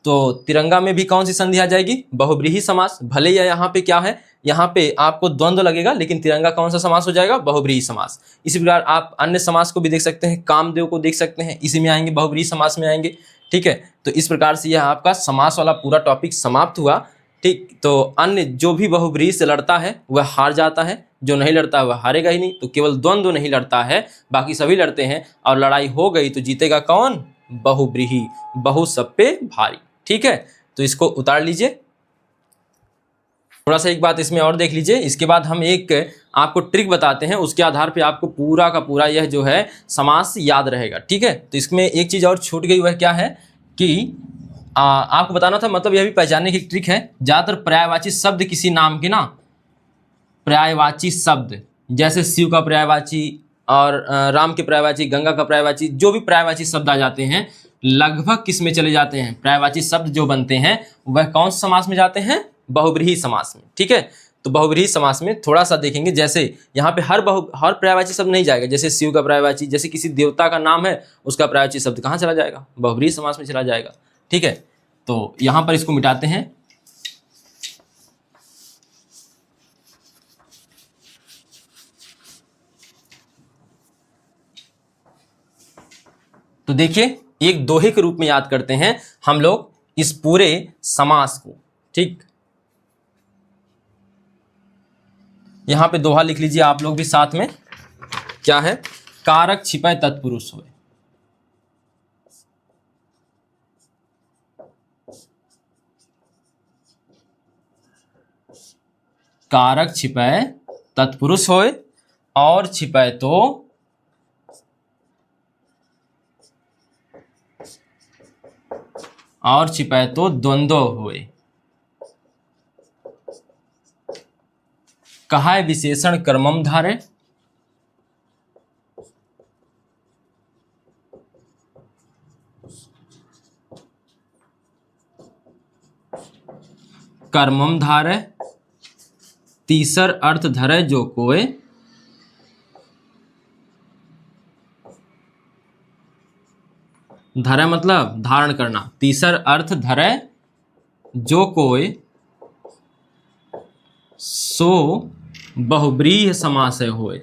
तो तिरंगा में भी कौन सी संधि आ जाएगी, बहुब्रीही समास। भले या यहाँ पे क्या है, यहाँ पे आपको द्वंद्व लगेगा, लेकिन तिरंगा कौन सा समास हो जाएगा, बहुब्रीही समास। इसी प्रकार आप अन्य समास को भी देख सकते हैं, कामदेव को देख सकते हैं, इसी में आएंगे, बहुब्रीही समास में आएंगे, ठीक है। तो इस प्रकार से यह आपका समास वाला पूरा टॉपिक समाप्त हुआ, ठीक। तो अन्य जो भी बहुब्रीही से लड़ता है वह हार जाता है, जो नहीं लड़ता है वह हारेगा ही नहीं। तो केवल द्वंद्व नहीं लड़ता है, बाकी सभी लड़ते हैं, और लड़ाई हो गई तो जीतेगा कौन, बहुब्रीही, बहु सब पे भारी, ठीक है। तो इसको उतार लीजिए। थोड़ा सा एक बात इसमें और देख लीजिए, इसके बाद हम एक आपको ट्रिक बताते हैं, उसके आधार पे आपको पूरा का पूरा यह जो है समास याद रहेगा, ठीक है। तो इसमें एक चीज़ और छूट गई, वह क्या है कि आपको बताना था, मतलब यह भी पहचानने की ट्रिक है। ज़्यादातर पर्यायवाची शब्द किसी नाम के ना, पर्यायवाची शब्द, जैसे शिव का पर्यायवाची और राम के पर्यायवाची, गंगा का पर्यायवाची, जो भी पर्यायवाची शब्द आ जाते हैं लगभग किस में चले जाते हैं, पर्यायवाची शब्द जो बनते हैं वह कौन सा समास में जाते हैं, बहुब्रीही समास में, ठीक है। तो बहुब्रीही समास में थोड़ा सा देखेंगे, जैसे यहाँ पे हर पर्यायवाची शब्द नहीं जाएगा। जैसे शिव का पर्यायवाची, जैसे किसी देवता का नाम है उसका पर्यायवाची शब्द कहाँ चला जाएगा, बहुब्रीही समास में चला जाएगा, ठीक है। तो यहाँ पर इसको मिटाते हैं। तो देखिए एक दोहे के रूप में याद करते हैं हम लोग इस पूरे समास को, ठीक। यहां पे दोहा लिख लीजिए आप लोग भी साथ में, क्या है, कारक छिपै तत्पुरुष होय, कारक छिपै तत्पुरुष होय, और छिपै तो द्वंद्व होय। कहा है विशेषण कर्मम धारय। कर्मम धारय। तीसर अर्थ धरय जो कोय। धरय मतलब धारण करना। तीसर अर्थ धरय जो कोय सो बहुब्रीहि समासय होय।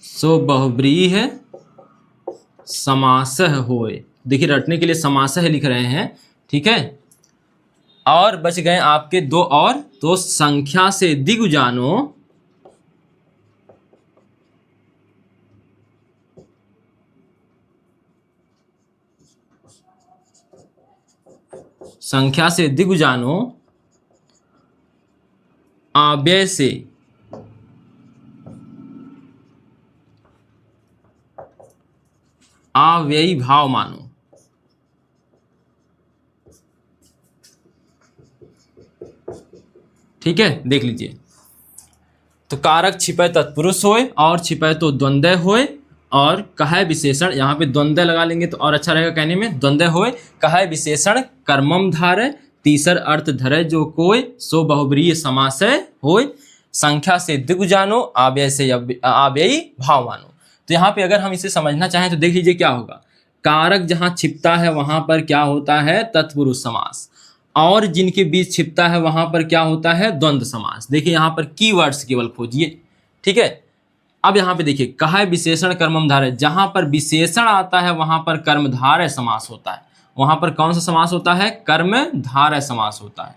सो बहुब्रीहि समासः होय। देखिए रटने के लिए समासः लिख रहे हैं, ठीक है। और बच गए आपके दो और, तो संख्या से दिगु जानो। संख्या से दिगु जानो आव्यय से अव्ययी भाव मानो। ठीक है, देख लीजिए। तो कारक छिपै तत्पुरुष होय और छिपै तो द्वंद्व होय और कहा विशेषण, यहाँ पे द्वंद्व लगा लेंगे तो और अच्छा रहेगा कहने में। द्वंद्व होय कहा विशेषण कर्मम धारय। तीसर अर्थ धरय जो कोय सो बहुब्रीहि समासय होय। संख्या से दिगु जानो आव्यय से अव्ययी भाव मानो। तो यहाँ पे अगर हम इसे समझना चाहें तो देख लीजिए क्या होगा। कारक जहाँ छिपता है वहां पर क्या होता है, तत्पुरुष समास। और जिनके बीच छिपता है वहां पर क्या होता है, द्वंद्व समास। देखिए यहाँ पर कीवर्ड्स केवल खोजिए, ठीक है। अब यहाँ पे देखिए कहा विशेषण कर्मम धारय। जहां पर विशेषण आता है वहां पर कर्मधारय समास होता है। वहां पर कौन सा समास होता है, कर्मधारय समास होता है।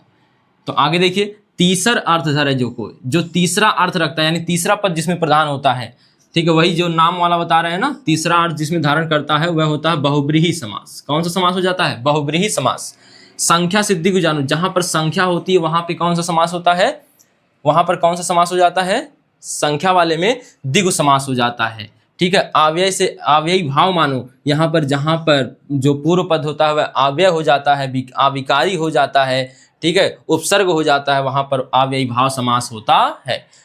तो आगे देखिए तीसर अर्थ धरय जो कोई, जो तीसरा अर्थ रखता है यानी तीसरा पद जिसमें प्रधान होता है, ठीक है, वही जो नाम वाला बता रहे हैं ना, तीसरा अर्थ जिसमें धारण करता है वह होता है बहुब्रीहि समास। कौन सा समास हो जाता है, बहुब्रीहि समास। संख्या से दिगु जानो, जहां पर संख्या होती है वहां पे कौन सा समास होता है, वहां पर कौन सा समास हो जाता है, संख्या वाले में दिगु समास हो जाता है। ठीक है, आव्यय से अव्ययी भाव मानो, यहाँ पर जहां पर जो पूर्व पद होता है वह अव्यय हो जाता है, अविकारी हो जाता है, ठीक है, उपसर्ग हो जाता है, वहां पर अव्ययी भाव समास होता है।